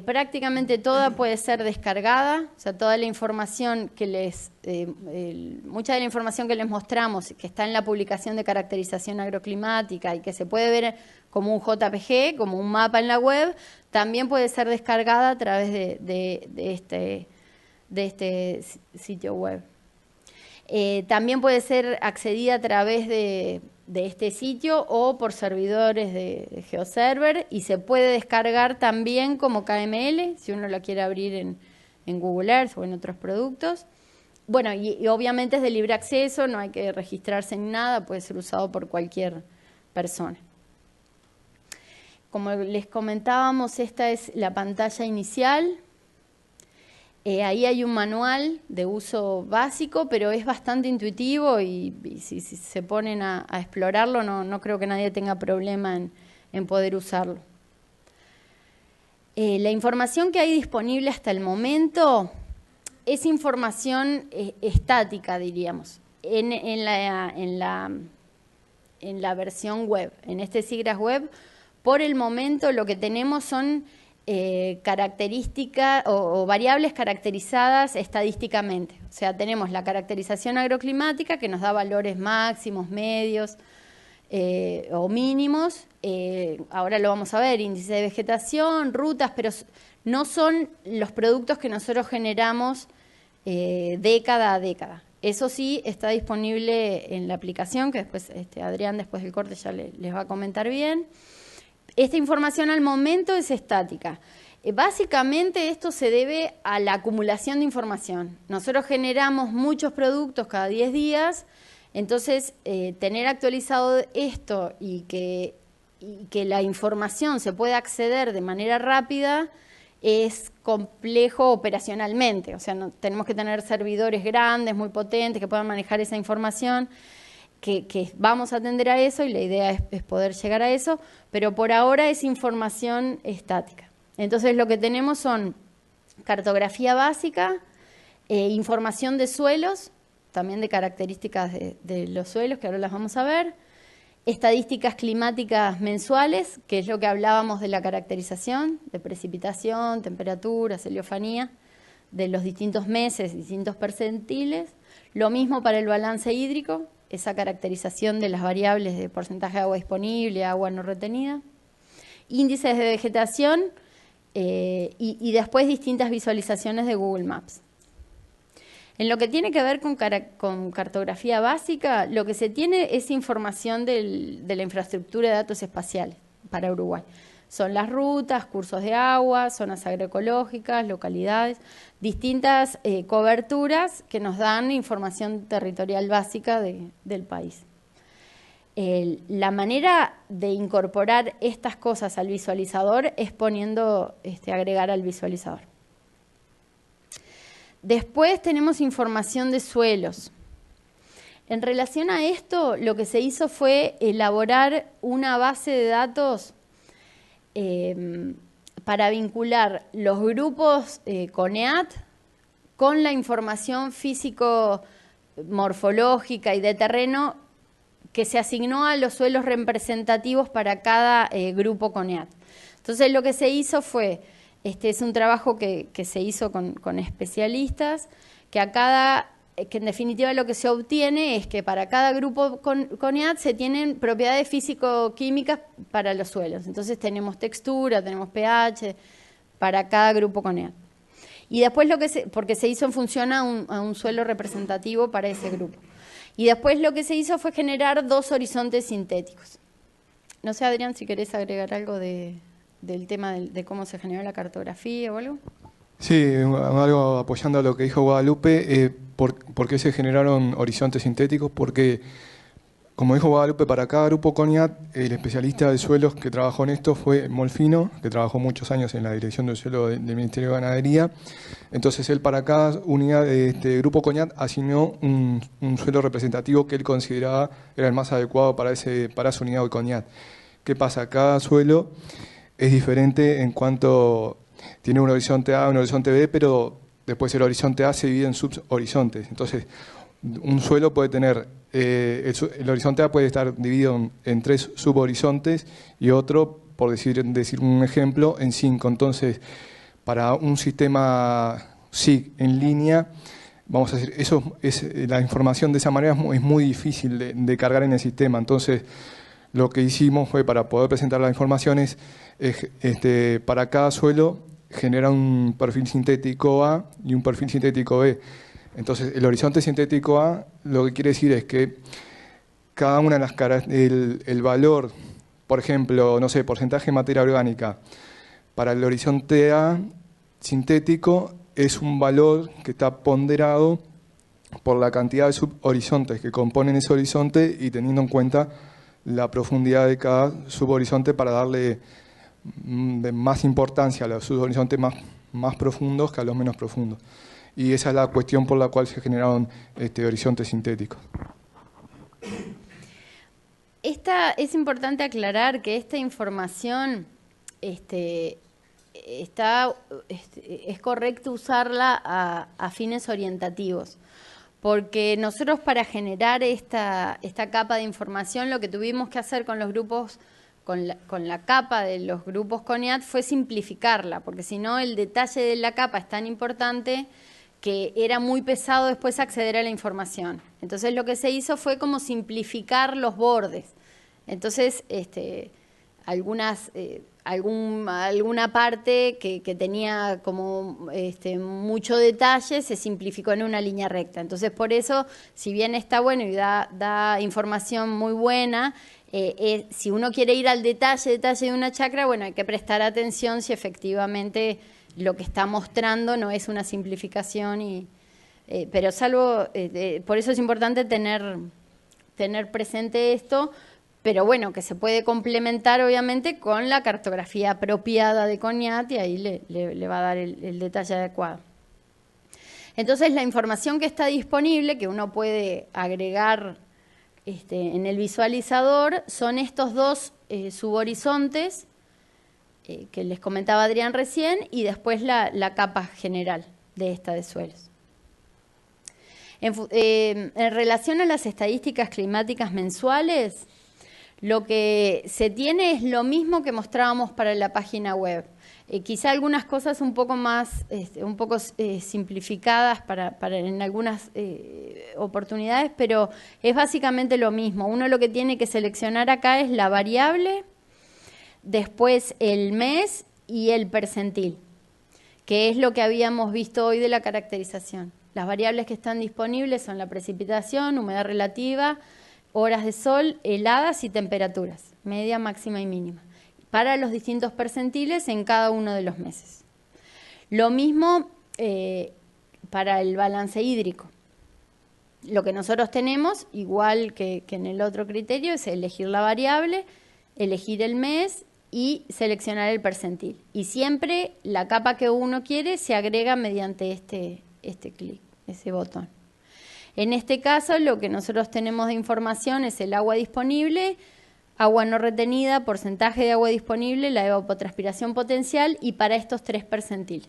Prácticamente toda puede ser descargada, o sea, toda la información que mucha de la información que les mostramos, que está en la publicación de caracterización agroclimática y que se puede ver como un JPG, como un mapa en la web, también puede ser descargada a través de este sitio web. También puede ser accedida a través de este sitio o por servidores de GeoServer, y se puede descargar también como KML si uno la quiere abrir en Google Earth o en otros productos. Bueno, y obviamente es de libre acceso, no hay que registrarse ni nada, puede ser usado por cualquier persona. Como les comentábamos, esta es la pantalla inicial. Ahí hay un manual de uso básico, pero es bastante intuitivo y si se ponen a explorarlo, no creo que nadie tenga problema en poder usarlo. La información que hay disponible hasta el momento es información estática, diríamos, en la versión web, en este SIGGRAS web. Por el momento lo que tenemos son características o variables caracterizadas estadísticamente. O sea, tenemos la caracterización agroclimática que nos da valores máximos, medios o mínimos. Ahora lo vamos a ver, índice de vegetación, rutas, pero no son los productos que nosotros generamos década a década. Eso sí está disponible en la aplicación, que después Adrián, después del corte, ya les va a comentar bien. Esta información al momento es estática. Básicamente esto se debe a la acumulación de información. Nosotros generamos muchos productos cada 10 días, entonces tener actualizado esto y que la información se pueda acceder de manera rápida es complejo operacionalmente. O sea, tenemos que tener servidores grandes, muy potentes, que puedan manejar esa información. Que vamos a atender a eso, y la idea es poder llegar a eso, pero por ahora es información estática. Entonces lo que tenemos son cartografía básica, información de suelos, también de características de los suelos, que ahora las vamos a ver, estadísticas climáticas mensuales, que es lo que hablábamos de la caracterización, de precipitación, temperatura, heliofanía, de los distintos meses, distintos percentiles. Lo mismo para el balance hídrico, esa caracterización de las variables de porcentaje de agua disponible, agua no retenida, índices de vegetación y después distintas visualizaciones de Google Maps. En lo que tiene que ver con cartografía básica, lo que se tiene es información de la infraestructura de datos espaciales para Uruguay. Son las rutas, cursos de agua, zonas agroecológicas, localidades, distintas coberturas que nos dan información territorial básica del país. La manera de incorporar estas cosas al visualizador es poniendo agregar al visualizador. Después tenemos información de suelos. En relación a esto, lo que se hizo fue elaborar una base de datos para vincular los grupos CONEAT con la información físico-morfológica y de terreno que se asignó a los suelos representativos para cada grupo CONEAT. Entonces lo que se hizo fue, es un trabajo que se hizo con especialistas, que en definitiva lo que se obtiene es que para cada grupo CONEAT se tienen propiedades físico-químicas para los suelos. Entonces tenemos textura, tenemos pH para cada grupo CONEAT. Y después porque se hizo en función a un suelo representativo para ese grupo. Y después lo que se hizo fue generar 2 horizontes sintéticos. No sé, Adrián, si querés agregar algo del tema de cómo se generó la cartografía o algo. Sí, algo apoyando a lo que dijo Guadalupe, ¿por qué se generaron horizontes sintéticos? Porque, como dijo Guadalupe, para cada grupo CONIAT, el especialista de suelos que trabajó en esto fue Molfino, que trabajó muchos años en la Dirección del Suelo del Ministerio de Ganadería. Entonces él para cada unidad de este grupo CONIAT asignó un suelo representativo que él consideraba era el más adecuado para esa unidad de CONIAT. ¿Qué pasa? Cada suelo es diferente en cuanto tiene un horizonte A, un horizonte B, pero después el horizonte A se divide en subhorizontes. Entonces, un suelo puede tener, el horizonte A puede estar dividido en 3 subhorizontes y otro, por decir un ejemplo, en 5. Entonces, para un sistema SIG en línea, vamos a decir, la información de esa manera es muy difícil de cargar en el sistema. Entonces, lo que hicimos fue, para poder presentar las informaciones, para cada suelo genera un perfil sintético A y un perfil sintético B. Entonces, el horizonte sintético A lo que quiere decir es que cada una de las caras, el valor, por ejemplo, no sé, porcentaje de materia orgánica, para el horizonte A sintético es un valor que está ponderado por la cantidad de subhorizontes que componen ese horizonte y teniendo en cuenta la profundidad de cada subhorizonte para darle más importancia a los subhorizontes más profundos que a los menos profundos. Y esa es la cuestión por la cual se generaron horizontes sintéticos. Es importante aclarar que esta información es correcto usarla a fines orientativos. Porque nosotros para generar esta capa de información lo que tuvimos que hacer con los grupos, con la capa de los grupos CONIAT fue simplificarla, porque si no el detalle de la capa es tan importante que era muy pesado después acceder a la información. Entonces lo que se hizo fue como simplificar los bordes. Entonces alguna parte que tenía como mucho detalle se simplificó en una línea recta. Entonces, por eso, si bien está bueno y da información muy buena, si uno quiere ir al detalle de una chacra, bueno, hay que prestar atención si efectivamente lo que está mostrando no es una simplificación. Pero por eso es importante tener presente esto. Pero bueno, que se puede complementar obviamente con la cartografía apropiada de CONIAT y ahí le va a dar el detalle adecuado. Entonces la información que está disponible, que uno puede agregar en el visualizador, son estos 2 subhorizontes que les comentaba Adrián recién y después la capa general de suelos. En relación a las estadísticas climáticas mensuales, lo que se tiene es lo mismo que mostrábamos para la página web. Quizá algunas cosas un poco más, simplificadas en algunas oportunidades, pero es básicamente lo mismo. Uno lo que tiene que seleccionar acá es la variable, después el mes y el percentil, que es lo que habíamos visto hoy de la caracterización. Las variables que están disponibles son la precipitación, humedad relativa, horas de sol, heladas y temperaturas, media, máxima y mínima, para los distintos percentiles en cada uno de los meses. Lo mismo para el balance hídrico. Lo que nosotros tenemos, igual que en el otro criterio, es elegir la variable, elegir el mes y seleccionar el percentil. Y siempre la capa que uno quiere se agrega mediante este clic, ese botón. En este caso, lo que nosotros tenemos de información es el agua disponible, agua no retenida, porcentaje de agua disponible, la evapotranspiración potencial y para estos 3 percentiles.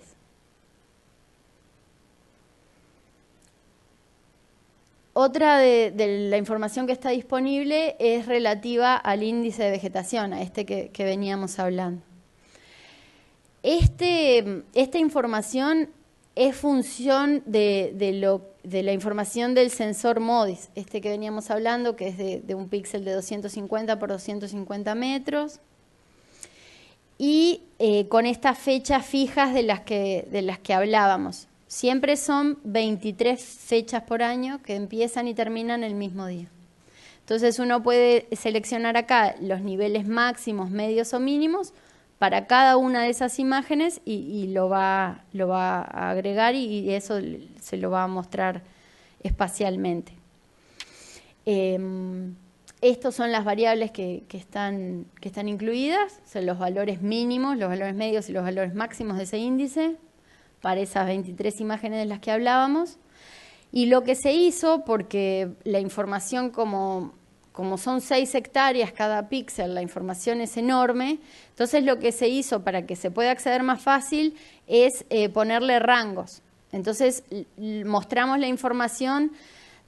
Otra de la información que está disponible es relativa al índice de vegetación, a que veníamos hablando. Esta información es función de la información del sensor MODIS, que veníamos hablando, que es de un píxel de 250 por 250 metros, y con estas fechas fijas de las que hablábamos. Siempre son 23 fechas por año que empiezan y terminan el mismo día. Entonces uno puede seleccionar acá los niveles máximos, medios o mínimos para cada una de esas imágenes y lo va a agregar y eso se lo va a mostrar espacialmente. Estos son las variables que están incluidas, son los valores mínimos, los valores medios y los valores máximos de ese índice, para esas 23 imágenes de las que hablábamos. Y lo que se hizo, porque la información como son 6 hectáreas cada píxel, la información es enorme, entonces lo que se hizo para que se pueda acceder más fácil es ponerle rangos. Entonces mostramos la información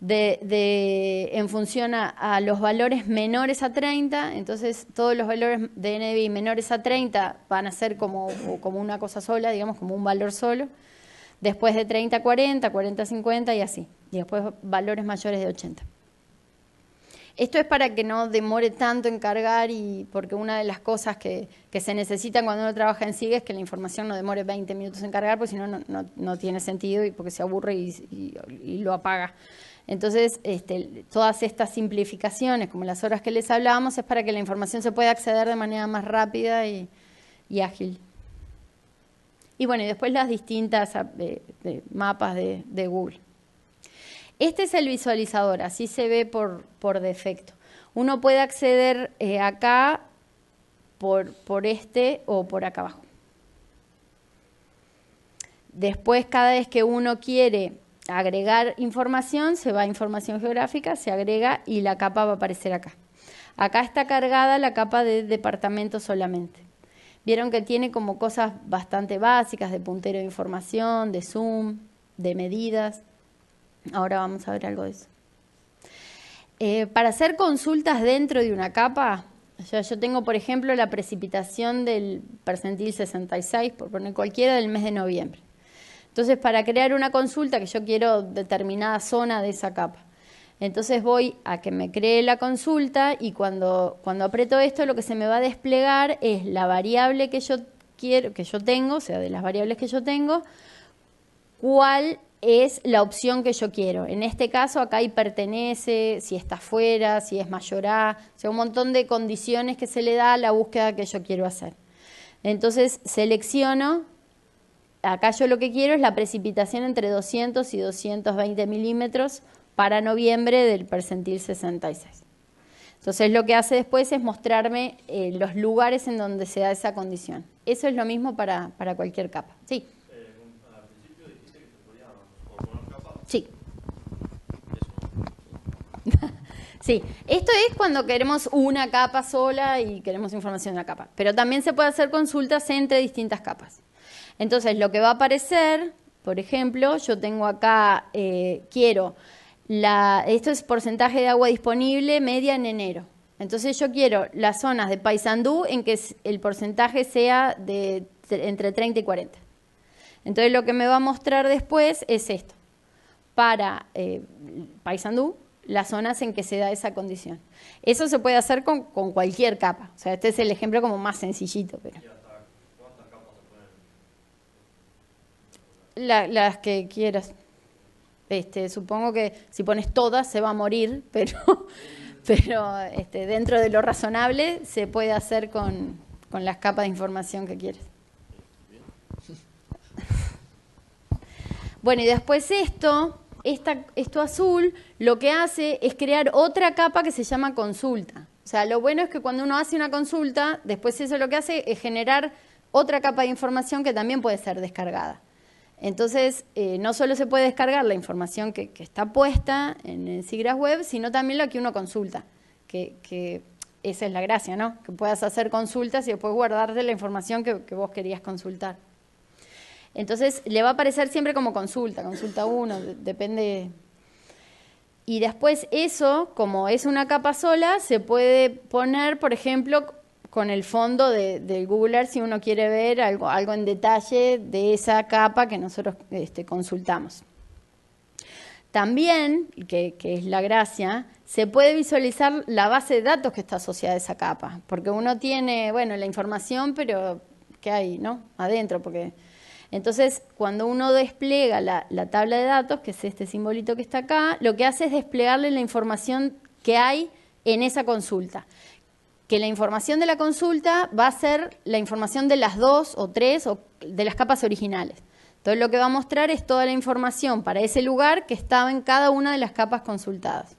en función a los valores menores a 30, entonces todos los valores de NBI menores a 30 van a ser como una cosa sola, digamos, como un valor solo. Después de 30 a 40, 40 a 50 y así. Y después valores mayores de 80. Esto es para que no demore tanto en cargar porque una de las cosas que se necesitan cuando uno trabaja en SIG es que la información no demore 20 minutos en cargar, porque si no, no tiene sentido y porque se aburre y lo apaga. Entonces, todas estas simplificaciones, como las horas que les hablábamos, es para que la información se pueda acceder de manera más rápida y ágil. Y bueno, y después las distintas mapas de Google. Este es el visualizador, así se ve por defecto. Uno puede acceder acá por este o por acá abajo. Después, cada vez que uno quiere agregar información, se va a información geográfica, se agrega y la capa va a aparecer acá. Acá está cargada la capa de departamento solamente. Vieron que tiene como cosas bastante básicas de puntero de información, de zoom, de medidas. Ahora vamos a ver algo de eso. Para hacer consultas dentro de una capa, yo tengo, por ejemplo, la precipitación del percentil 66, por poner cualquiera, del mes de noviembre. Entonces, para crear una consulta, que yo quiero determinada zona de esa capa, entonces voy a que me cree la consulta y cuando aprieto esto, lo que se me va a desplegar es la variable que yo tengo, o sea, de las variables que yo tengo, cuál es la opción que yo quiero. En este caso, acá hay pertenece, si está fuera, si es mayor a, o sea, un montón de condiciones que se le da a la búsqueda que yo quiero hacer. Entonces, selecciono, acá yo lo que quiero es la precipitación entre 200 y 220 milímetros para noviembre del percentil 66. Entonces, lo que hace después es mostrarme los lugares en donde se da esa condición. Eso es lo mismo para cualquier capa. Sí. Al principio dijiste que se podía poner capas. Sí. Sí, esto es cuando queremos una capa sola y queremos información de la capa. Pero también se puede hacer consultas entre distintas capas. Entonces, lo que va a aparecer, por ejemplo, yo tengo acá, esto es porcentaje de agua disponible media en enero. Entonces, yo quiero las zonas de Paysandú en que el porcentaje sea de entre 30 y 40. Entonces, lo que me va a mostrar después es esto. Para Paysandú, las zonas en que se da esa condición. Eso se puede hacer con cualquier capa. O sea, este es el ejemplo como más sencillito. Pero ¿Cuántas capas se ponen? las que quieras. Supongo que si pones todas se va a morir, pero dentro de lo razonable se puede hacer con las capas de información que quieres. Bueno, y después esto azul lo que hace es crear otra capa que se llama consulta. O sea, lo bueno es que cuando uno hace una consulta, después eso lo que hace es generar otra capa de información que también puede ser descargada. Entonces, no solo se puede descargar la información que está puesta en el SIGGRAPH web, sino también lo que uno consulta, que esa es la gracia, ¿no? Que puedas hacer consultas y después guardarte la información que vos querías consultar. Entonces, le va a aparecer siempre como consulta 1, depende. Y después eso, como es una capa sola, se puede poner, por ejemplo, con el fondo de Google Earth si uno quiere ver algo en detalle de esa capa que nosotros consultamos. También, que es la gracia, se puede visualizar la base de datos que está asociada a esa capa, porque uno tiene, bueno, la información, pero ¿qué hay, no? Adentro, porque entonces cuando uno despliega la tabla de datos, que es este simbolito que está acá, lo que hace es desplegarle la información que hay en esa consulta, que la información de la consulta va a ser la información de las 2 o 3 o de las capas originales. Entonces lo que va a mostrar es toda la información para ese lugar que estaba en cada una de las capas consultadas.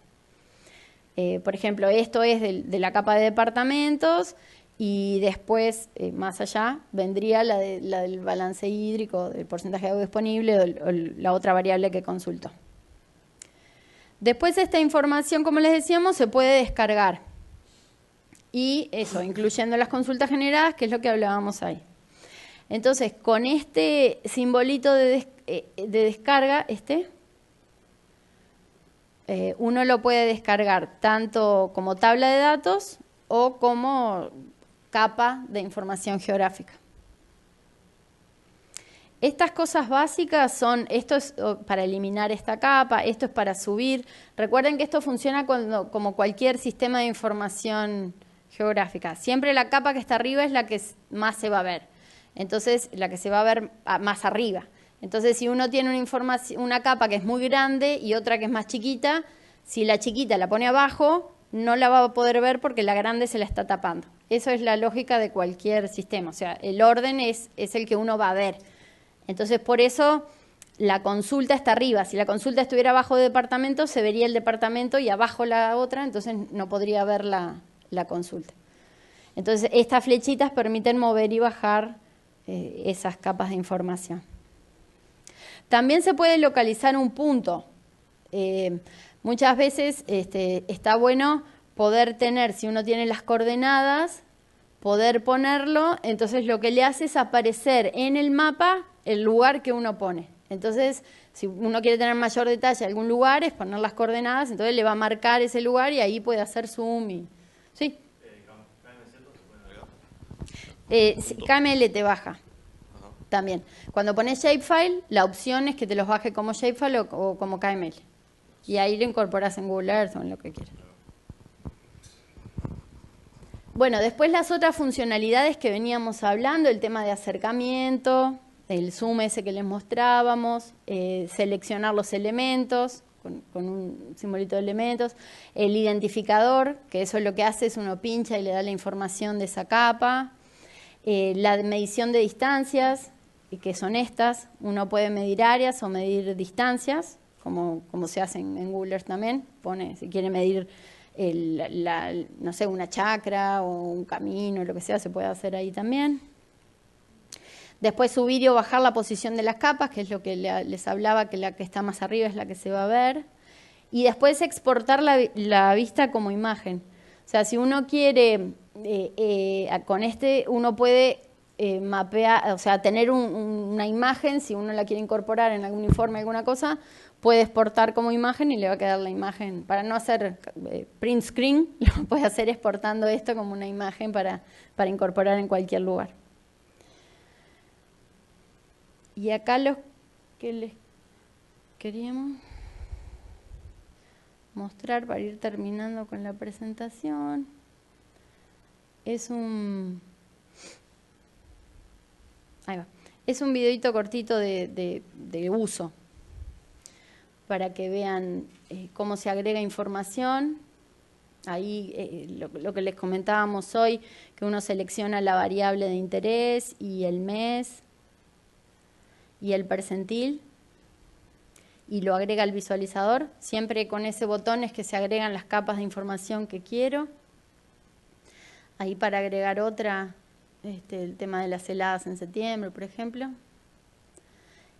Por ejemplo, esto es de la capa de departamentos y después, más allá, vendría la del balance hídrico, del porcentaje de agua disponible o la otra variable que consultó. Después esta información, como les decíamos, se puede descargar. Y eso, incluyendo las consultas generadas, que es lo que hablábamos ahí. Entonces, con este simbolito de descarga, uno lo puede descargar tanto como tabla de datos o como capa de información geográfica. Estas cosas básicas son, esto es para eliminar esta capa, esto es para subir. Recuerden que esto funciona como cualquier sistema de información geográfica. Siempre la capa que está arriba es la que más se va a ver. Entonces, la que se va a ver más arriba. Entonces, si uno tiene una capa que es muy grande y otra que es más chiquita, si la chiquita la pone abajo, no la va a poder ver porque la grande se la está tapando. Eso es la lógica de cualquier sistema. O sea, el orden es el que uno va a ver. Entonces, por eso la consulta está arriba. Si la consulta estuviera abajo de departamento, se vería el departamento y abajo la otra, entonces no podría ver la consulta. Entonces, estas flechitas permiten mover y bajar esas capas de información. También se puede localizar un punto. Muchas veces está bueno poder tener, si uno tiene las coordenadas, poder ponerlo, entonces lo que le hace es aparecer en el mapa el lugar que uno pone. Entonces, si uno quiere tener mayor detalle en algún lugar, es poner las coordenadas, entonces le va a marcar ese lugar y ahí puede hacer zoom. ¿Sí? KML te baja también. Cuando pones shapefile, la opción es que te los baje como shapefile o como KML. Y ahí lo incorporas en Google Earth o en lo que quieras. Bueno, después las otras funcionalidades que veníamos hablando, el tema de acercamiento, el zoom ese que les mostrábamos, seleccionar los elementos con un simbolito de elementos, el identificador, que eso lo que hace es uno pincha y le da la información de esa capa, la medición de distancias, que son estas, uno puede medir áreas o medir distancias, como se hace en Google Earth también, pone si quiere medir no sé, una chacra o un camino, lo que sea, se puede hacer ahí también. Después subir y bajar la posición de las capas, que es lo que les hablaba, que la que está más arriba es la que se va a ver. Y después exportar la vista como imagen. O sea, si uno quiere, con uno puede mapear, o sea, tener una imagen, si uno la quiere incorporar en algún informe, alguna cosa, puede exportar como imagen y le va a quedar la imagen. Para no hacer print screen, lo puede hacer exportando esto como una imagen para incorporar en cualquier lugar. Y acá lo que les queríamos mostrar para ir terminando con la presentación es es un videito cortito de uso para que vean cómo se agrega información. Ahí lo que les comentábamos hoy, que uno selecciona la variable de interés y el mes y el percentil y lo agrega al visualizador. Siempre con ese botón es que se agregan las capas de información que quiero. Ahí para agregar otra, el tema de las heladas en septiembre, por ejemplo.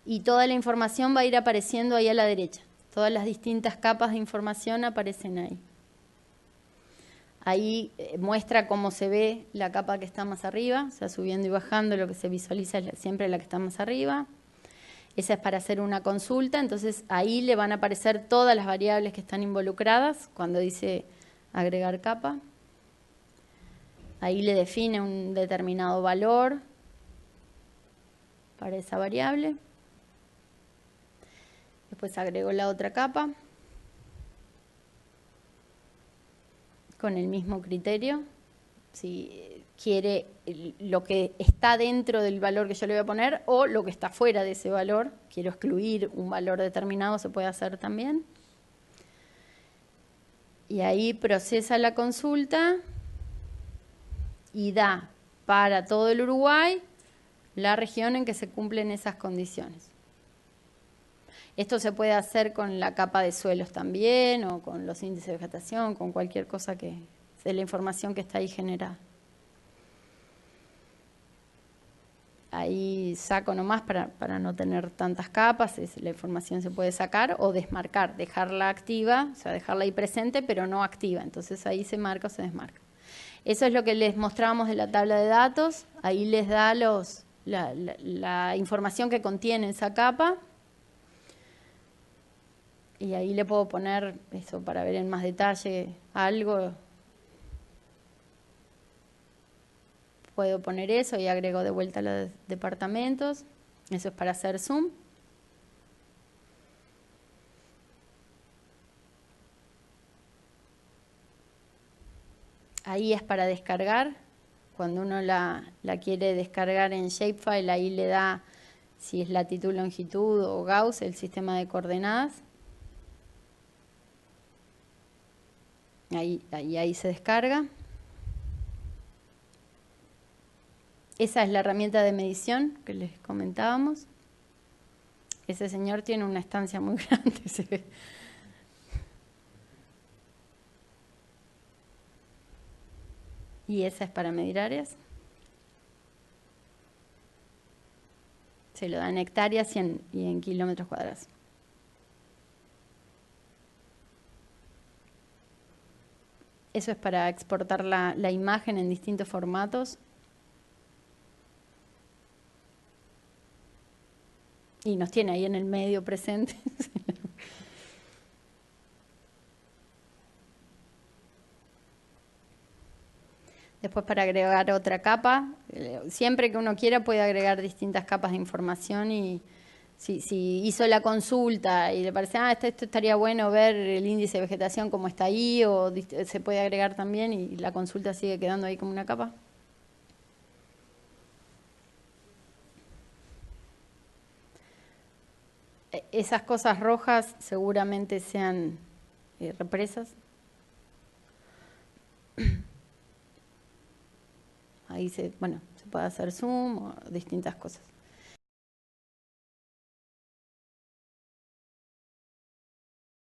Y toda la información va a ir apareciendo ahí a la derecha. Todas las distintas capas de información aparecen ahí. Ahí muestra cómo se ve la capa que está más arriba, o sea, subiendo y bajando, lo que se visualiza es siempre la que está más arriba. Esa es para hacer una consulta, entonces ahí le van a aparecer todas las variables que están involucradas cuando dice agregar capa. Ahí le define un determinado valor para esa variable. Después agrego la otra capa con el mismo criterio. Si quiere lo que está dentro del valor que yo le voy a poner o lo que está fuera de ese valor, quiero excluir un valor determinado, se puede hacer también. Y ahí procesa la consulta y da para todo el Uruguay la región en que se cumplen esas condiciones. Esto se puede hacer con la capa de suelos también, o con los índices de vegetación, con cualquier cosa que de la información que está ahí generada. Ahí saco nomás para no tener tantas capas, la información se puede sacar o desmarcar, dejarla activa, o sea, dejarla ahí presente, pero no activa. Entonces ahí se marca o se desmarca. Eso es lo que les mostrábamos de la tabla de datos. Ahí les da la información que contiene esa capa. Y ahí le puedo poner eso para ver en más detalle algo. Puedo poner eso y agrego de vuelta los departamentos. Eso es para hacer zoom. Ahí es para descargar. Cuando uno la quiere descargar en Shapefile, ahí le da si es latitud, longitud o Gauss, el sistema de coordenadas. Ahí se descarga. Esa es la herramienta de medición que les comentábamos. Ese señor tiene una estancia muy grande, se ve. Y esa es para medir áreas. Se lo da en hectáreas y en kilómetros cuadrados. Eso es para exportar la imagen en distintos formatos. Y nos tiene ahí en el medio presente. Después para agregar otra capa, siempre que uno quiera puede agregar distintas capas de información y si hizo la consulta y le parece, esto estaría bueno ver el índice de vegetación como está ahí, o se puede agregar también y la consulta sigue quedando ahí como una capa. Esas cosas rojas seguramente sean represas. Ahí se puede hacer zoom o distintas cosas.